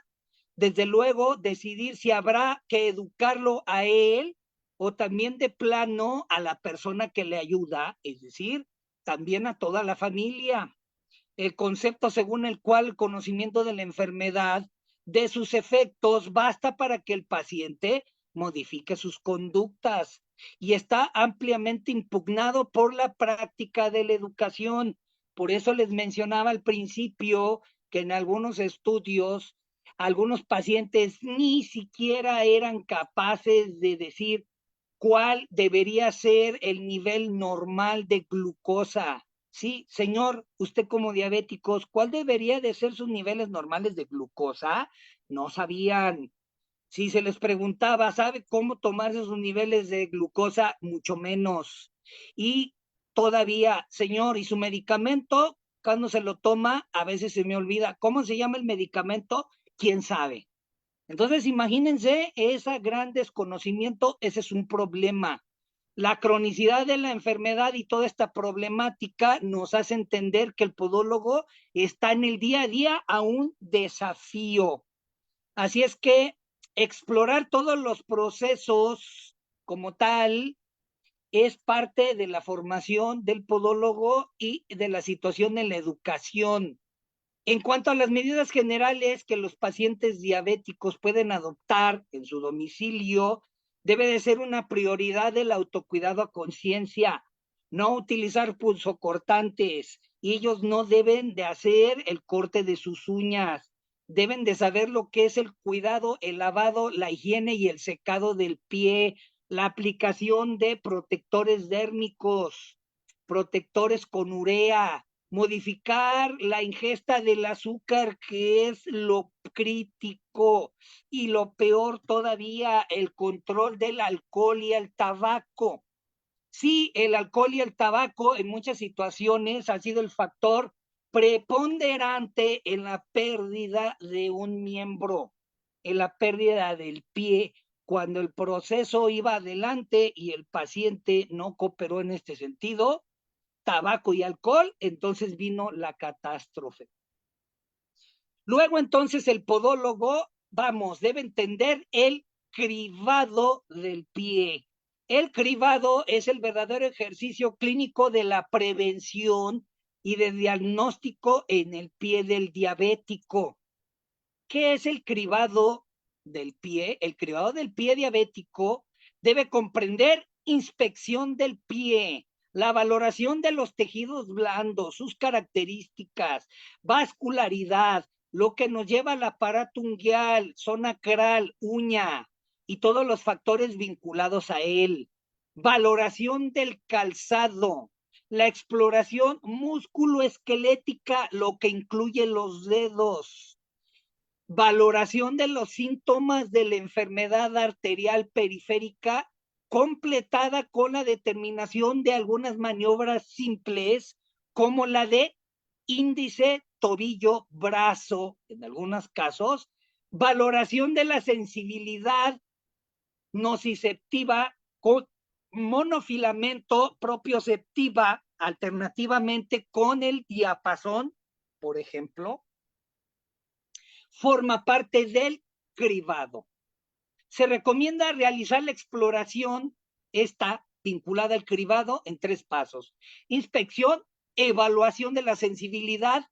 Desde luego, decidir si habrá que educarlo a él o también de plano a la persona que le ayuda, es decir, también a toda la familia. El concepto según el cual el conocimiento de la enfermedad, de sus efectos, basta para que el paciente modifique sus conductas y está ampliamente impugnado por la práctica de la educación. Por eso les mencionaba al principio que en algunos estudios, algunos pacientes ni siquiera eran capaces de decir cuál debería ser el nivel normal de glucosa. Sí, señor, usted como diabéticos, ¿cuál debería de ser sus niveles normales de glucosa? No sabían. Si se les preguntaba, ¿sabe cómo tomarse sus niveles de glucosa? Mucho menos. Y todavía, señor, ¿y su medicamento? Cuando se lo toma, a veces se me olvida. ¿Cómo se llama el medicamento? ¿Quién sabe? Entonces, imagínense ese gran desconocimiento, ese es un problema. La cronicidad de la enfermedad y toda esta problemática nos hace entender que el podólogo está en el día a día a un desafío. Así es que explorar todos los procesos como tal es parte de la formación del podólogo y de la situación en la educación. En cuanto a las medidas generales que los pacientes diabéticos pueden adoptar en su domicilio, debe de ser una prioridad del autocuidado a conciencia, no utilizar punzocortantes, y ellos no deben de hacer el corte de sus uñas, deben de saber lo que es el cuidado, el lavado, la higiene y el secado del pie, la aplicación de protectores dérmicos, protectores con urea, modificar la ingesta del azúcar, que es lo crítico, y lo peor todavía, el control del alcohol y el tabaco. Sí, el alcohol y el tabaco en muchas situaciones ha sido el factor preponderante en la pérdida de un miembro, en la pérdida del pie, cuando el proceso iba adelante y el paciente no cooperó en este sentido, tabaco y alcohol, entonces vino la catástrofe. Luego entonces el podólogo, vamos, debe entender el cribado del pie. El cribado es el verdadero ejercicio clínico de la prevención y de diagnóstico en el pie del diabético. ¿Qué es el cribado del pie? El cribado del pie diabético debe comprender inspección del pie, la valoración de los tejidos blandos, sus características, vascularidad, lo que nos lleva al aparato unguial, zona acral, uña y todos los factores vinculados a él. Valoración del calzado, la exploración músculo-esquelética, lo que incluye los dedos. Valoración de los síntomas de la enfermedad arterial periférica completada con la determinación de algunas maniobras simples como la de índice, tobillo, brazo, en algunos casos, valoración de la sensibilidad nociceptiva con monofilamento propioceptiva, alternativamente con el diapasón, por ejemplo, forma parte del cribado. Se recomienda realizar la exploración, esta vinculada al cribado, en 3 pasos. Inspección, evaluación de la sensibilidad,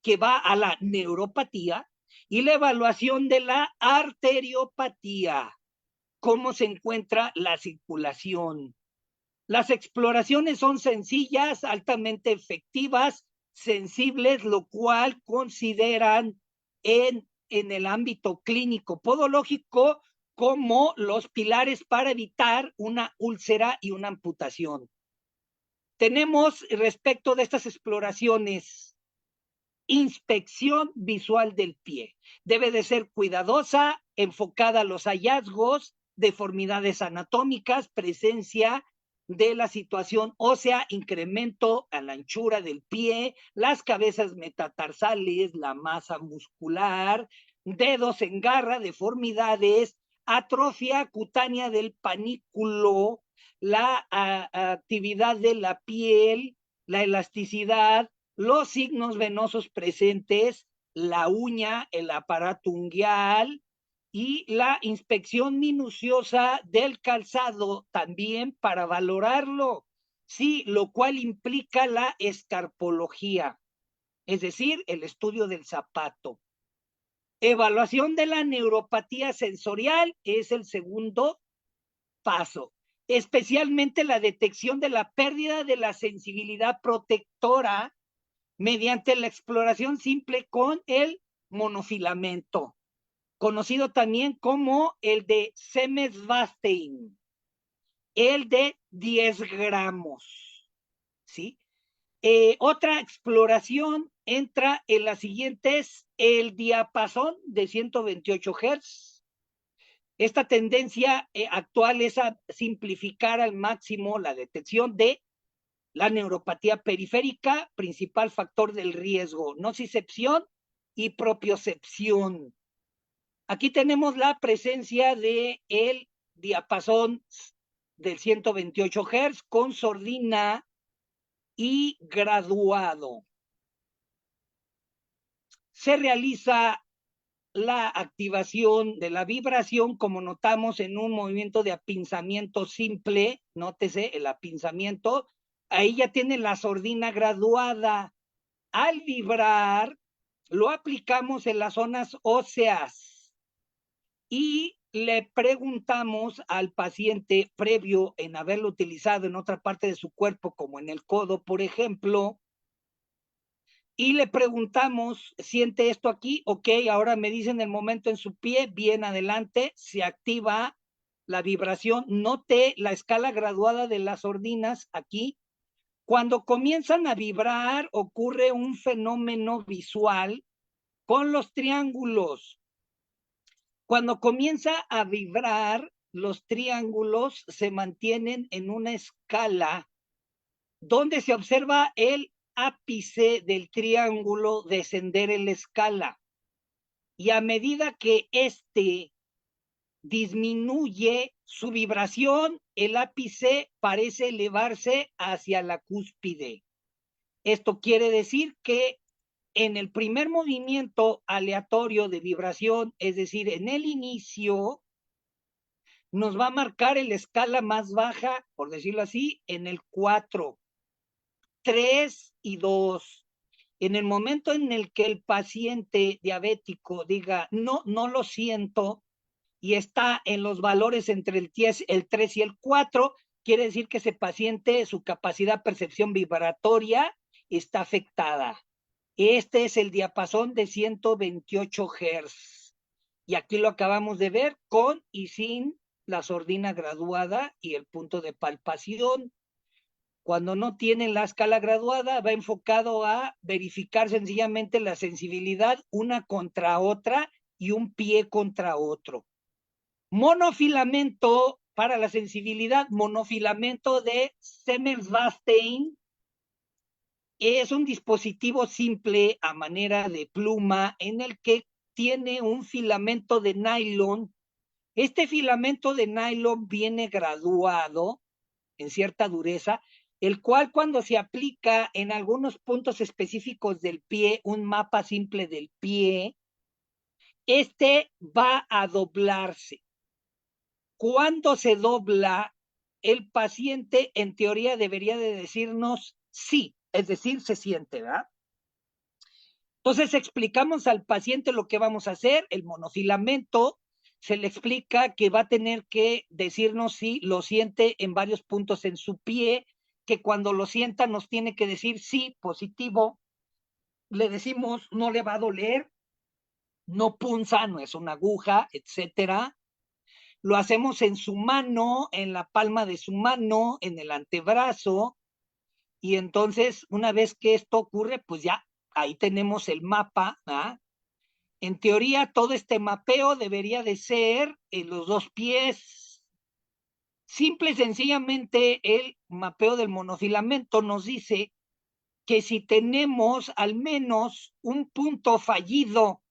que va a la neuropatía, y la evaluación de la arteriopatía, cómo se encuentra la circulación. Las exploraciones son sencillas, altamente efectivas, sensibles, lo cual consideran en el ámbito clínico podológico como los pilares para evitar una úlcera y una amputación. Tenemos respecto de estas exploraciones, inspección visual del pie. Debe de ser cuidadosa, enfocada a los hallazgos, deformidades anatómicas, presencia de la situación ósea, incremento a la anchura del pie, las cabezas metatarsales, la masa muscular, dedos en garra, deformidades, atrofia cutánea del panículo, la actividad de la piel, la elasticidad, los signos venosos presentes, la uña, el aparato unguial y la inspección minuciosa del calzado también para valorarlo, sí, lo cual implica la escarpología, es decir, el estudio del zapato. Evaluación de la neuropatía sensorial es el segundo paso, especialmente la detección de la pérdida de la sensibilidad protectora mediante la exploración simple con el monofilamento, conocido también como el de Semesvastein, el de 10 gramos, ¿sí? Otra exploración entra en las siguientes, el diapasón de 128 Hz. Esta tendencia actual es a simplificar al máximo la detección de la neuropatía periférica, principal factor del riesgo, nocicepción y propiocepción. Aquí tenemos la presencia de el diapasón del 128 Hz con sordina y graduado. Se realiza la activación de la vibración, como notamos en un movimiento de apinzamiento simple, nótese el apinzamiento, ahí ya tiene la sordina graduada. Al vibrar, lo aplicamos en las zonas óseas y le preguntamos al paciente, previo en haberlo utilizado en otra parte de su cuerpo, como en el codo, por ejemplo, y le preguntamos, ¿siente esto aquí? Ok, ahora me dicen el momento en su pie, bien adelante, se activa la vibración. Note la escala graduada de las sordinas aquí. Cuando comienzan a vibrar, ocurre un fenómeno visual con los triángulos. Cuando comienza a vibrar, los triángulos se mantienen en una escala donde se observa el ápice del triángulo descender en la escala. Y a medida que este disminuye su vibración, el ápice parece elevarse hacia la cúspide. Esto quiere decir que en el primer movimiento aleatorio de vibración, es decir, en el inicio, nos va a marcar la escala más baja, por decirlo así, en el 4, 3 y 2. En el momento en el que el paciente diabético diga, no, no lo siento, y está en los valores entre el 3 y el 4, quiere decir que ese paciente, su capacidad de percepción vibratoria está afectada. Este es el diapasón de 128 Hz. Y aquí lo acabamos de ver con y sin la sordina graduada y el punto de palpación. Cuando no tiene la escala graduada, va enfocado a verificar sencillamente la sensibilidad una contra otra y un pie contra otro. Monofilamento para la sensibilidad, monofilamento de Semesvastein. Es un dispositivo simple a manera de pluma en el que tiene un filamento de nylon. Este filamento de nylon viene graduado en cierta dureza, el cual cuando se aplica en algunos puntos específicos del pie, un mapa simple del pie, este va a doblarse. Cuando se dobla, el paciente en teoría debería de decirnos sí, es decir, se siente, ¿verdad? Entonces explicamos al paciente lo que vamos a hacer, el monofilamento, se le explica que va a tener que decirnos si lo siente en varios puntos en su pie, que cuando lo sienta nos tiene que decir sí, positivo, le decimos no le va a doler, no punza, no es una aguja, etcétera. Lo hacemos en su mano, en la palma de su mano, en el antebrazo, y entonces una vez que esto ocurre, pues ya ahí tenemos el mapa, ¿ah? En teoría, todo este mapeo debería de ser en los dos pies. Simple y sencillamente, el mapeo del monofilamento nos dice que si tenemos al menos un punto fallido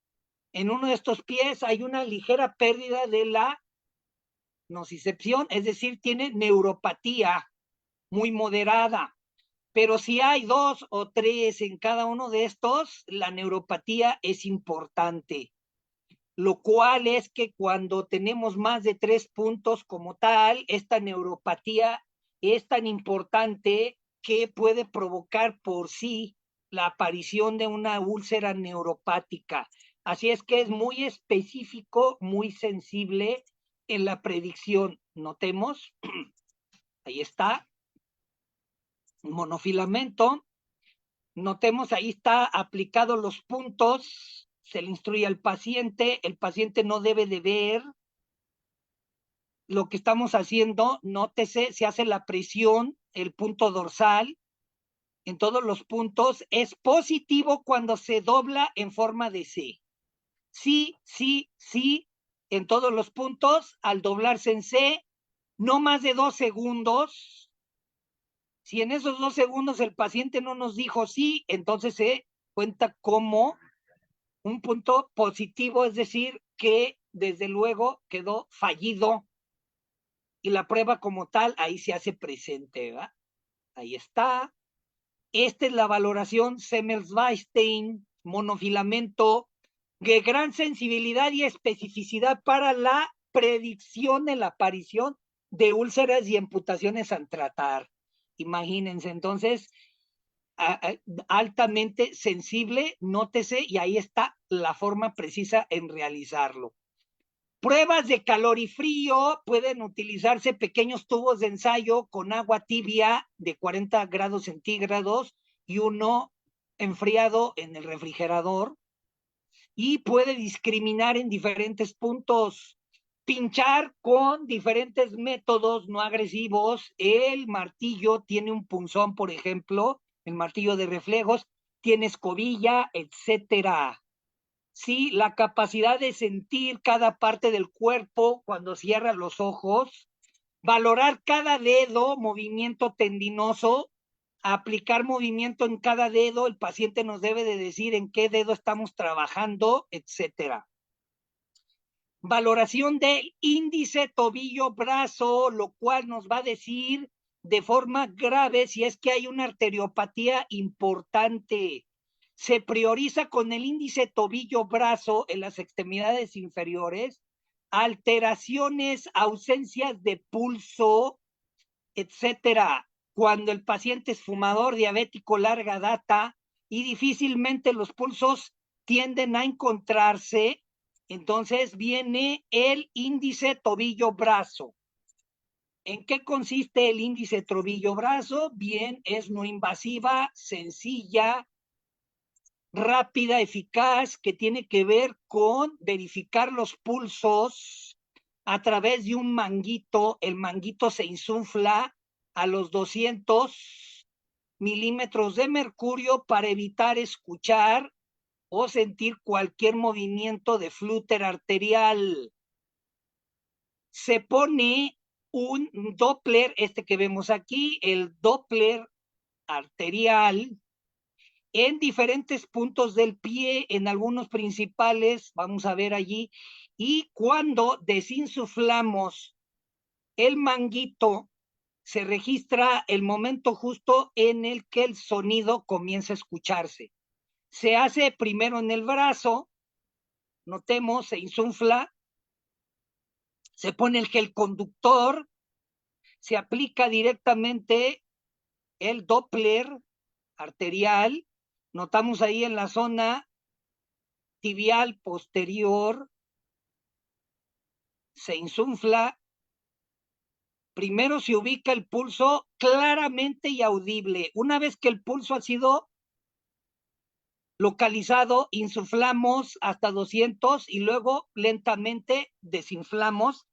en uno de estos pies, hay una ligera pérdida de la nocicepción, es decir, tiene neuropatía muy moderada. Pero si hay 2 o 3 en cada uno de estos, la neuropatía es importante. Lo cual es que cuando tenemos más de 3 puntos como tal, esta neuropatía es tan importante que puede provocar por sí la aparición de una úlcera neuropática. Así es que es muy específico, muy sensible en la predicción. Notemos, ahí está, monofilamento. Notemos, ahí está aplicado los puntos, se le instruye al paciente, el paciente no debe de ver lo que estamos haciendo, nótese, se hace la presión, el punto dorsal, en todos los puntos, es positivo cuando se dobla en forma de C. Sí, sí, sí, en todos los puntos, al doblarse en C, no más de 2 segundos. Si en esos 2 segundos el paciente no nos dijo sí, entonces se cuenta como un punto positivo, es decir, que desde luego quedó fallido y la prueba como tal ahí se hace presente, ¿verdad? Ahí está. Esta es la valoración Semmelweis-Stein, monofilamento, de gran sensibilidad y especificidad para la predicción de la aparición de úlceras y amputaciones al tratar. Imagínense, entonces, altamente sensible, nótese, y ahí está la forma precisa en realizarlo. Pruebas de calor y frío, pueden utilizarse pequeños tubos de ensayo con agua tibia de 40 grados centígrados y uno enfriado en el refrigerador, y puede discriminar en diferentes puntos. Pinchar con diferentes métodos no agresivos. El martillo tiene un punzón, por ejemplo, el martillo de reflejos, tiene escobilla, etcétera. Sí, la capacidad de sentir cada parte del cuerpo cuando cierra los ojos, valorar cada dedo, movimiento tendinoso, aplicar movimiento en cada dedo, el paciente nos debe de decir en qué dedo estamos trabajando, etcétera. Valoración del índice, tobillo, brazo, lo cual nos va a decir de forma grave si es que hay una arteriopatía importante. Se prioriza con el índice tobillo-brazo en las extremidades inferiores, alteraciones, ausencias de pulso, etcétera. Cuando el paciente es fumador, diabético, larga data y difícilmente los pulsos tienden a encontrarse, entonces viene el índice tobillo-brazo. ¿En qué consiste el índice tobillo-brazo? Bien, es no invasiva, sencilla, rápida, eficaz, que tiene que ver con verificar los pulsos a través de un manguito. El manguito se insufla a los 200 milímetros de mercurio para evitar escuchar o sentir cualquier movimiento de flúter arterial. Se pone un Doppler, este que vemos aquí, el Doppler arterial, en diferentes puntos del pie, en algunos principales, vamos a ver allí, y cuando desinsuflamos el manguito, se registra el momento justo en el que el sonido comienza a escucharse. Se hace primero en el brazo, notemos, se insufla, se pone el gel conductor, se aplica directamente el Doppler arterial, notamos ahí en la zona tibial posterior se insufla. Primero se ubica el pulso claramente y audible. Una vez que el pulso ha sido localizado, insuflamos hasta 200 y luego lentamente desinflamos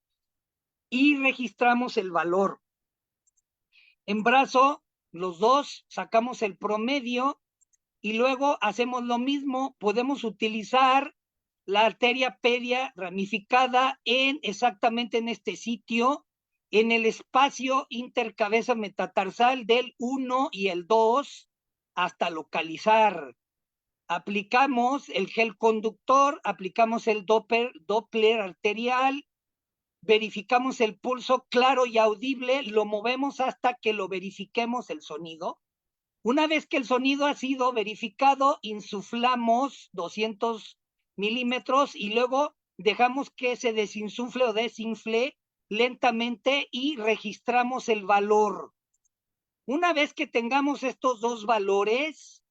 y registramos el valor. En brazo, los dos sacamos el promedio y luego hacemos lo mismo. Podemos utilizar la arteria pedia ramificada exactamente en este sitio, en el espacio intercabeza metatarsal del 1 y el 2, hasta localizar. Aplicamos el gel conductor, aplicamos el Doppler arterial, verificamos el pulso claro y audible, lo movemos hasta que lo verifiquemos el sonido. Una vez que el sonido ha sido verificado, insuflamos 200 milímetros y luego dejamos que se desinsufle o desinfle lentamente y registramos el valor. Una vez que tengamos estos dos valores,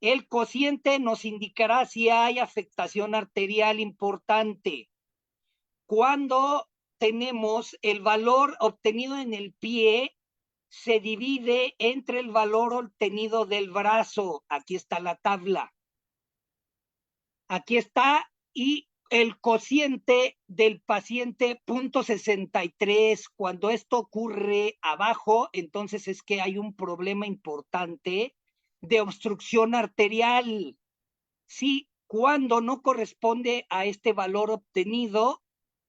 el cociente nos indicará si hay afectación arterial importante. Cuando tenemos el valor obtenido en el pie, se divide entre el valor obtenido del brazo. Aquí está la tabla. Aquí está, y el cociente del paciente 0.63. Cuando esto ocurre abajo, entonces es que hay un problema importante de obstrucción arterial. Sí, cuando no corresponde a este valor obtenido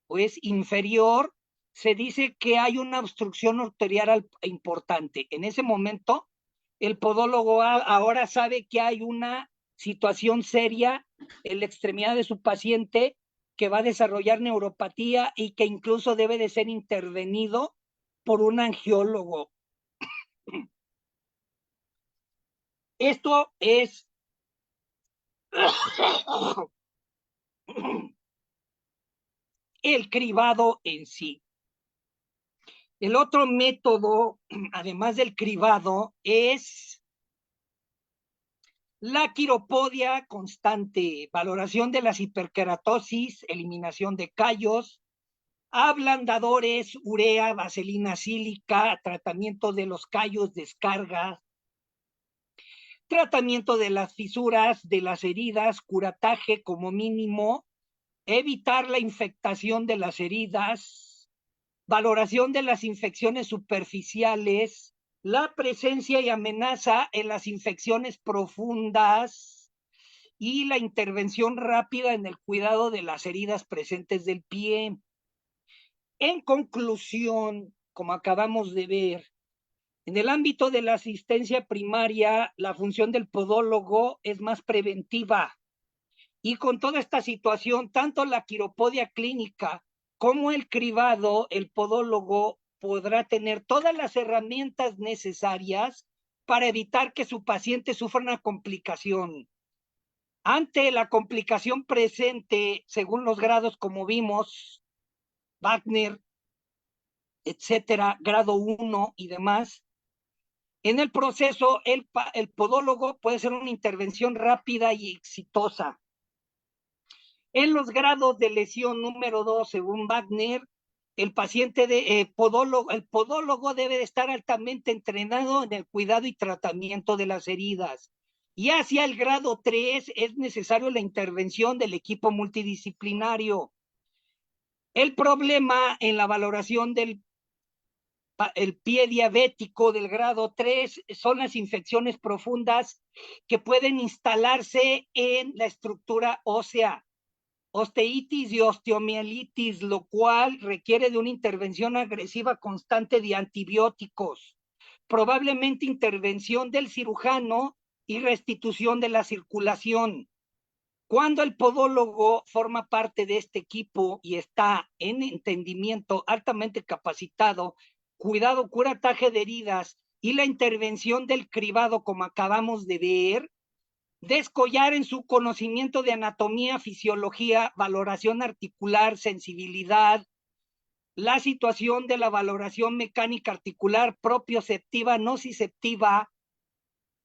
o es inferior, se dice que hay una obstrucción arterial importante. En ese momento, el podólogo ahora sabe que hay una situación seria en la extremidad de su paciente, que va a desarrollar neuropatía y que incluso debe de ser intervenido por un angiólogo. Esto es el cribado en sí. El otro método, además del cribado, es la quiropodia constante, valoración de las hiperkeratosis, eliminación de callos, ablandadores, urea, vaselina sílica, tratamiento de los callos, descarga, tratamiento de las fisuras, de las heridas, curataje como mínimo, evitar la infectación de las heridas, valoración de las infecciones superficiales, la presencia y amenaza en las infecciones profundas y la intervención rápida en el cuidado de las heridas presentes del pie. En conclusión, como acabamos de ver, en el ámbito de la asistencia primaria, la función del podólogo es más preventiva. Y con toda esta situación, tanto la quiropodia clínica como el cribado, el podólogo podrá tener todas las herramientas necesarias para evitar que su paciente sufra una complicación. Ante la complicación presente, según los grados, como vimos, Wagner, etcétera, grado 1 y demás, en el proceso, el podólogo puede ser una intervención rápida y exitosa. En los grados de lesión número 2, según Wagner, el paciente el podólogo debe de estar altamente entrenado en el cuidado y tratamiento de las heridas. Y hacia el grado 3 es necesario la intervención del equipo multidisciplinario. El problema en la valoración del pie diabético del grado 3 son las infecciones profundas que pueden instalarse en la estructura ósea, osteitis y osteomielitis, lo cual requiere de una intervención agresiva constante de antibióticos, probablemente intervención del cirujano y restitución de la circulación. Cuando el podólogo forma parte de este equipo y está en entendimiento altamente capacitado, cuidado, curataje de heridas y la intervención del cribado, como acabamos de ver, descollar en su conocimiento de anatomía, fisiología, valoración articular, sensibilidad, la situación de la valoración mecánica articular propioceptiva, nociceptiva,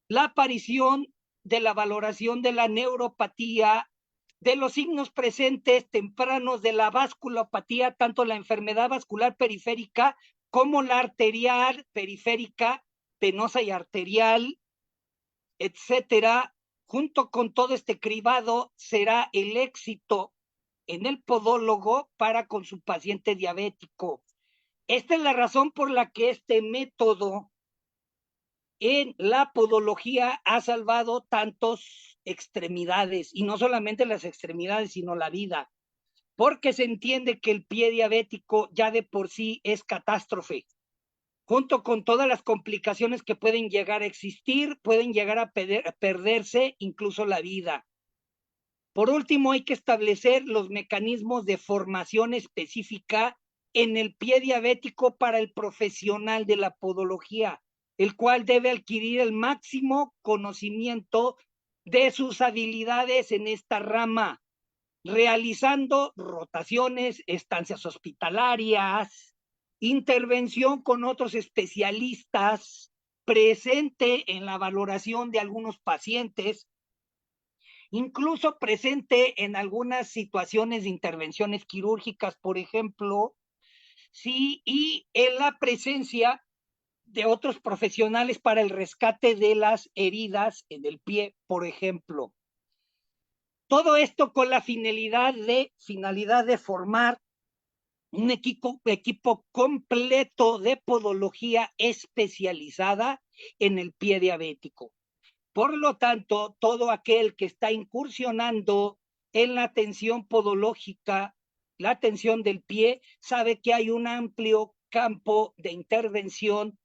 la aparición de la valoración de la neuropatía, de los signos presentes tempranos de la vasculopatía, tanto la enfermedad vascular periférica como la arterial periférica, venosa y arterial, etcétera. Junto con todo este cribado será el éxito en el podólogo para con su paciente diabético. Esta es la razón por la que este método en la podología ha salvado tantas extremidades, y no solamente las extremidades, sino la vida, porque se entiende que el pie diabético ya de por sí es catástrofe, junto con todas las complicaciones que pueden llegar a existir, pueden llegar a perderse incluso la vida. Por último, hay que establecer los mecanismos de formación específica en el pie diabético para el profesional de la podología, el cual debe adquirir el máximo conocimiento de sus habilidades en esta rama, realizando rotaciones, estancias hospitalarias, intervención con otros especialistas, presente en la valoración de algunos pacientes, incluso presente en algunas situaciones de intervenciones quirúrgicas, por ejemplo, sí, y en la presencia de otros profesionales para el rescate de las heridas en el pie, por ejemplo. Todo esto con la finalidad de formar un equipo completo de podología especializada en el pie diabético. Por lo tanto, todo aquel que está incursionando en la atención podológica, la atención del pie, sabe que hay un amplio campo de intervención,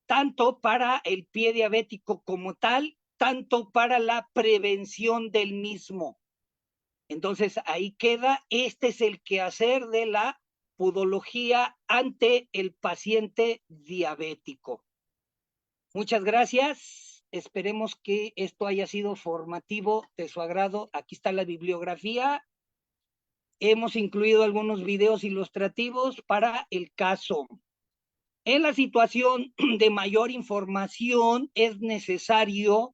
tanto para el pie diabético como tal, tanto para la prevención del mismo. Entonces, ahí queda, este es el quehacer de la podología ante el paciente diabético. Muchas gracias. Esperemos que esto haya sido formativo de su agrado. Aquí está la bibliografía. Hemos incluido algunos videos ilustrativos para el caso. En la situación de mayor información es necesario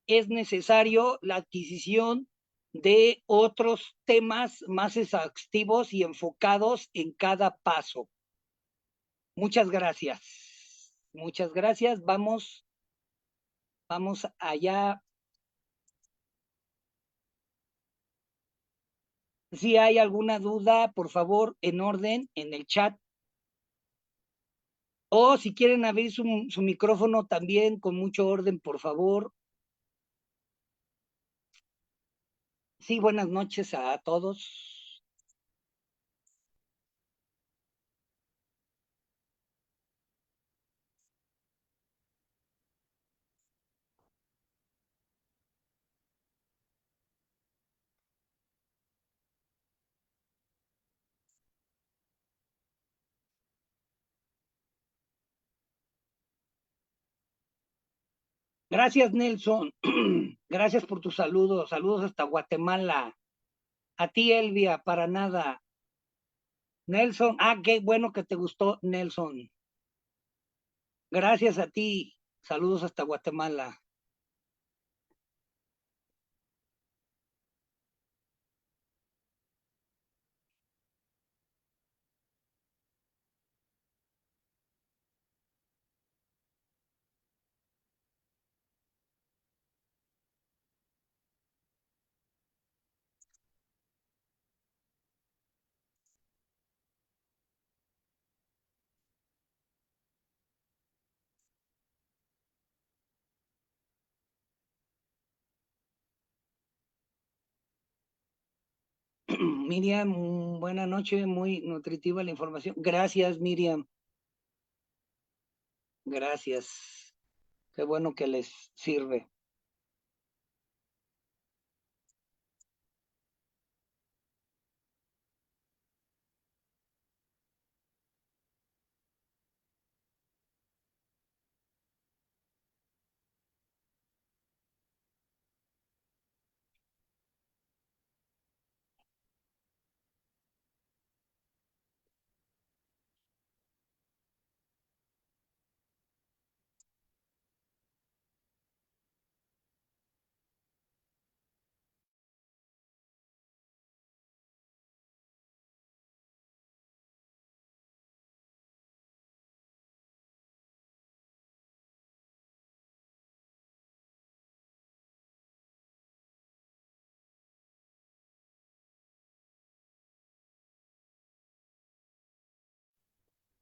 la adquisición de otros temas más exhaustivos y enfocados en cada paso. Muchas gracias. Muchas gracias. Vamos allá. Si hay alguna duda, por favor, en orden, en el chat. O si quieren abrir su micrófono también, con mucho orden, por favor. Sí, buenas noches a todos. Gracias, Nelson. Gracias por tus saludos. Saludos hasta Guatemala. A ti, Elvia, para nada. Nelson, qué bueno que te gustó, Nelson. Gracias a ti. Saludos hasta Guatemala. Miriam, buena noche, muy nutritiva la información. Gracias, Miriam. Gracias. Qué bueno que les sirve.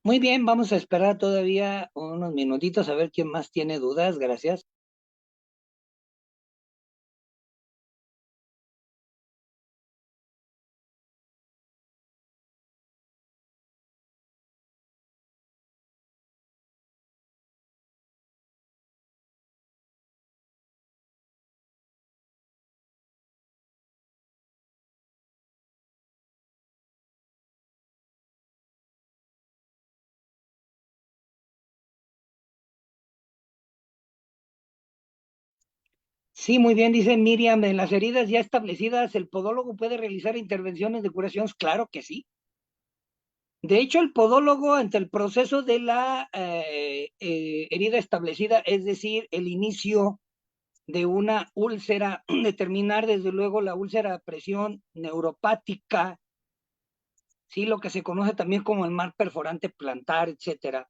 Muy bien, vamos a esperar todavía unos minutitos a ver quién más tiene dudas. Gracias. Sí, muy bien, dice Miriam, en las heridas ya establecidas, ¿el podólogo puede realizar intervenciones de curación? Claro que sí. De hecho, el podólogo, ante el proceso de la herida establecida, es decir, el inicio de una úlcera, determinar desde luego la úlcera a presión neuropática, ¿sí? Lo que se conoce también como el mar perforante plantar, etcétera.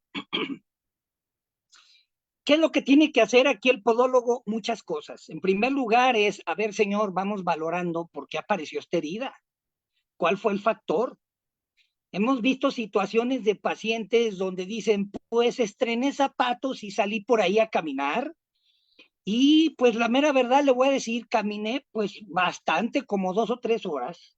¿Qué es lo que tiene que hacer aquí el podólogo? Muchas cosas. En primer lugar es, a ver, señor, vamos valorando por qué apareció esta herida. ¿Cuál fue el factor? Hemos visto situaciones de pacientes donde dicen, pues estrené zapatos y salí por ahí a caminar. Y pues la mera verdad le voy a decir, caminé pues bastante, como 2 o 3 horas.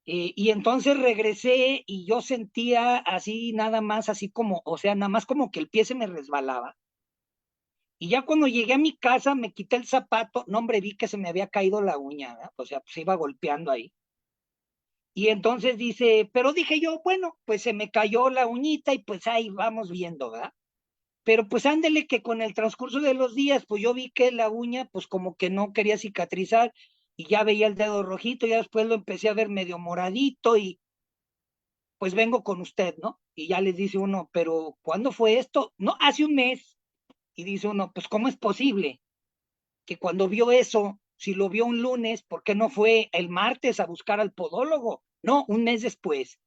Y entonces regresé y yo sentía así nada más, así como, o sea, nada más como que el pie se me resbalaba. Y ya cuando llegué a mi casa me quité el zapato, no hombre, vi que se me había caído la uña, ¿verdad? O sea, pues iba golpeando ahí. Y entonces dice, pero dije yo, bueno, pues se me cayó la uñita y pues ahí vamos viendo, ¿verdad? Pero pues ándele que con el transcurso de los días, pues yo vi que la uña, pues como que no quería cicatrizar y ya veía el dedo rojito, ya después lo empecé a ver medio moradito y pues vengo con usted, ¿no? Y ya les dice uno, pero ¿cuándo fue esto? No, hace un mes. Y dice uno, pues ¿cómo es posible que cuando vio eso, si lo vio un lunes, ¿por qué no fue el martes a buscar al podólogo? No, un mes después.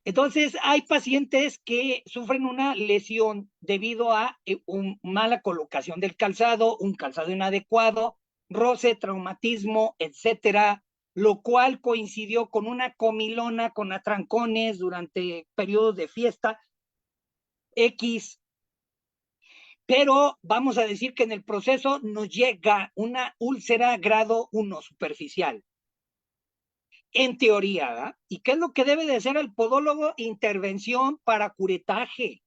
Entonces, hay pacientes que sufren una lesión debido a una mala colocación del calzado, un calzado inadecuado, roce, traumatismo, etcétera, lo cual coincidió con una comilona con atrancones durante periodos de fiesta X, pero vamos a decir que en el proceso nos llega una úlcera grado 1 superficial, en teoría, ¿verdad? ¿Y qué es lo que debe de hacer el podólogo? Intervención para curetaje.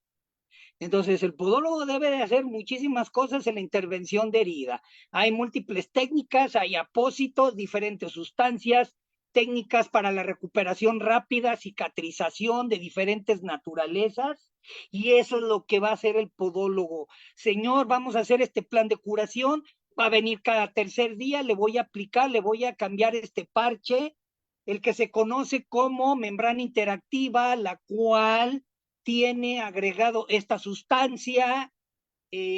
Entonces, el podólogo debe de hacer muchísimas cosas en la intervención de herida. Hay múltiples técnicas, hay apósitos, diferentes sustancias, técnicas para la recuperación rápida, cicatrización de diferentes naturalezas, y eso es lo que va a hacer el podólogo. Señor, vamos a hacer este plan de curación, va a venir cada tercer día, le voy a aplicar, le voy a cambiar este parche, el que se conoce como membrana interactiva, la cual tiene agregado esta sustancia.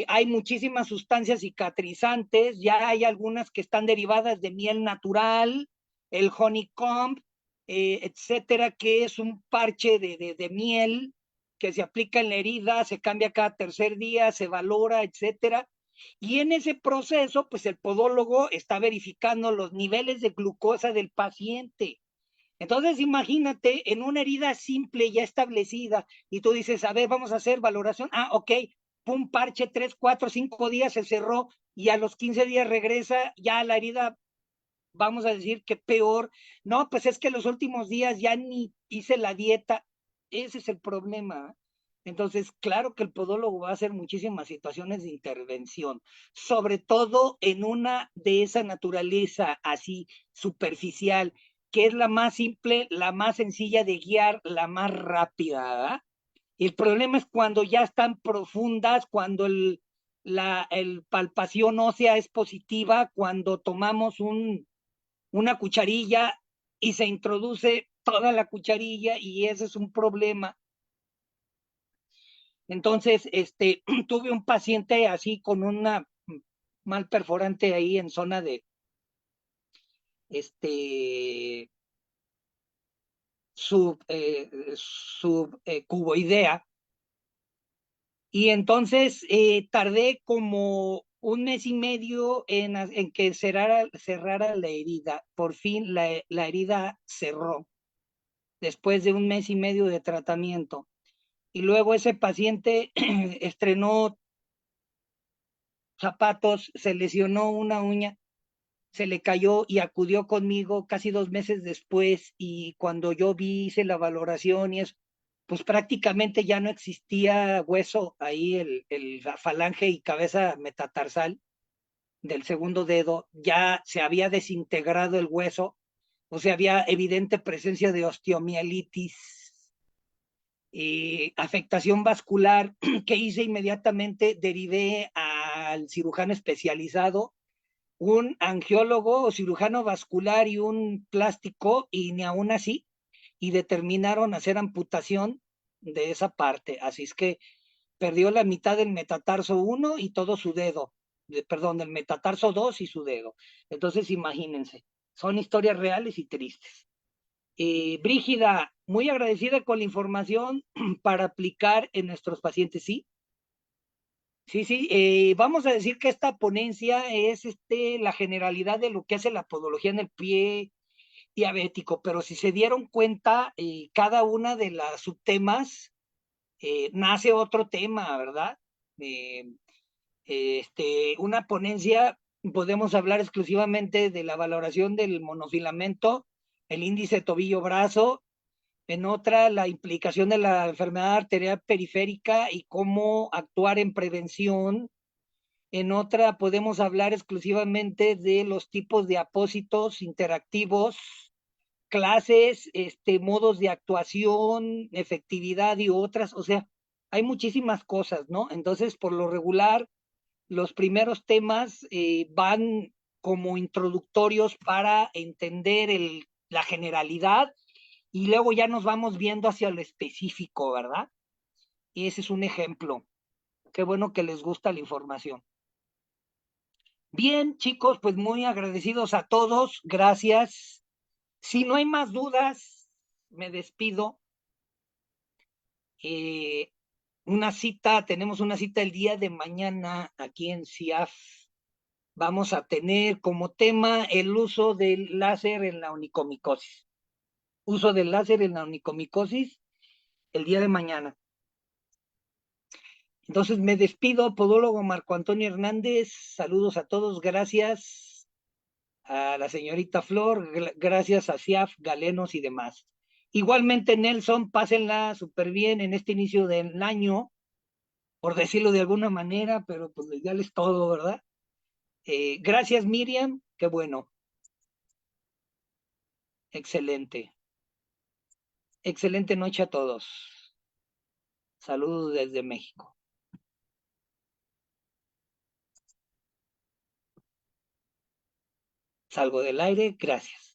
Hay muchísimas sustancias cicatrizantes, ya hay algunas que están derivadas de miel natural, el honeycomb, etcétera, que es un parche de miel que se aplica en la herida, se cambia cada tercer día, se valora, etcétera. Y en ese proceso, pues el podólogo está verificando los niveles de glucosa del paciente. Entonces, imagínate en una herida simple ya establecida y tú dices, a ver, vamos a hacer valoración. Ah, ok, pum, parche, 3, 4, 5 días se cerró y a los 15 días regresa ya la herida, vamos a decir que peor. No, pues es que los últimos días ya ni hice la dieta. Ese es el problema. Entonces, claro que el podólogo va a hacer muchísimas situaciones de intervención, sobre todo en una de esa naturaleza así superficial, que es la más simple, la más sencilla de guiar, la más rápida, ¿verdad? El problema es cuando ya están profundas, cuando el palpación ósea es positiva, cuando tomamos una cucharilla y se introduce toda la cucharilla y ese es un problema. Entonces, tuve un paciente así con una mal perforante ahí en zona de, este, cuboidea. Y entonces tardé como un mes y medio en que cerrara la herida. Por fin la herida cerró después de un mes y medio de tratamiento. y luego ese paciente estrenó zapatos, se lesionó una uña, se le cayó y acudió conmigo casi 2 meses después, y cuando yo vi, hice la valoración y eso, pues prácticamente ya no existía hueso ahí, la falange y cabeza metatarsal del segundo dedo, ya se había desintegrado el hueso, o sea, había evidente presencia de osteomielitis y afectación vascular. Que hice inmediatamente, derivé al cirujano especializado, un angiólogo o cirujano vascular y un plástico, y ni aún así, y determinaron hacer amputación de esa parte. Así es que perdió la mitad del metatarso 1 y todo su dedo, perdón, del metatarso 2 y su dedo. Entonces, imagínense, son historias reales y tristes. Brígida, muy agradecida con la información para aplicar en nuestros pacientes, ¿sí? Sí, sí, vamos a decir que esta ponencia es la generalidad de lo que hace la podología en el pie diabético, pero si se dieron cuenta, cada una de las subtemas nace otro tema, ¿verdad? Eh, una ponencia, podemos hablar exclusivamente de la valoración del monofilamento, el índice tobillo-brazo; en otra, la implicación de la enfermedad arterial periférica y cómo actuar en prevención; en otra, podemos hablar exclusivamente de los tipos de apósitos interactivos, clases, modos de actuación, efectividad y otras. O sea, hay muchísimas cosas, ¿no? Entonces, por lo regular, los primeros temas van como introductorios para entender la generalidad, y luego ya nos vamos viendo hacia lo específico, ¿verdad? Y ese es un ejemplo. Qué bueno que les gusta la información. Bien, chicos, pues muy agradecidos a todos. Gracias. Si no hay más dudas, me despido. Tenemos una cita el día de mañana aquí en CIAF. Vamos a tener como tema el uso del láser en la onicomicosis. Uso del láser en la onicomicosis el día de mañana. Entonces me despido, podólogo Marco Antonio Hernández. Saludos a todos, gracias a la señorita Flor, gracias a CIAF, Galenos y demás. Igualmente, Nelson, pásenla súper bien en este inicio del año, por decirlo de alguna manera, pero pues ya es todo, ¿verdad? Gracias, Miriam, qué bueno. Excelente. Excelente noche a todos. Saludos desde México. Salgo del aire, gracias.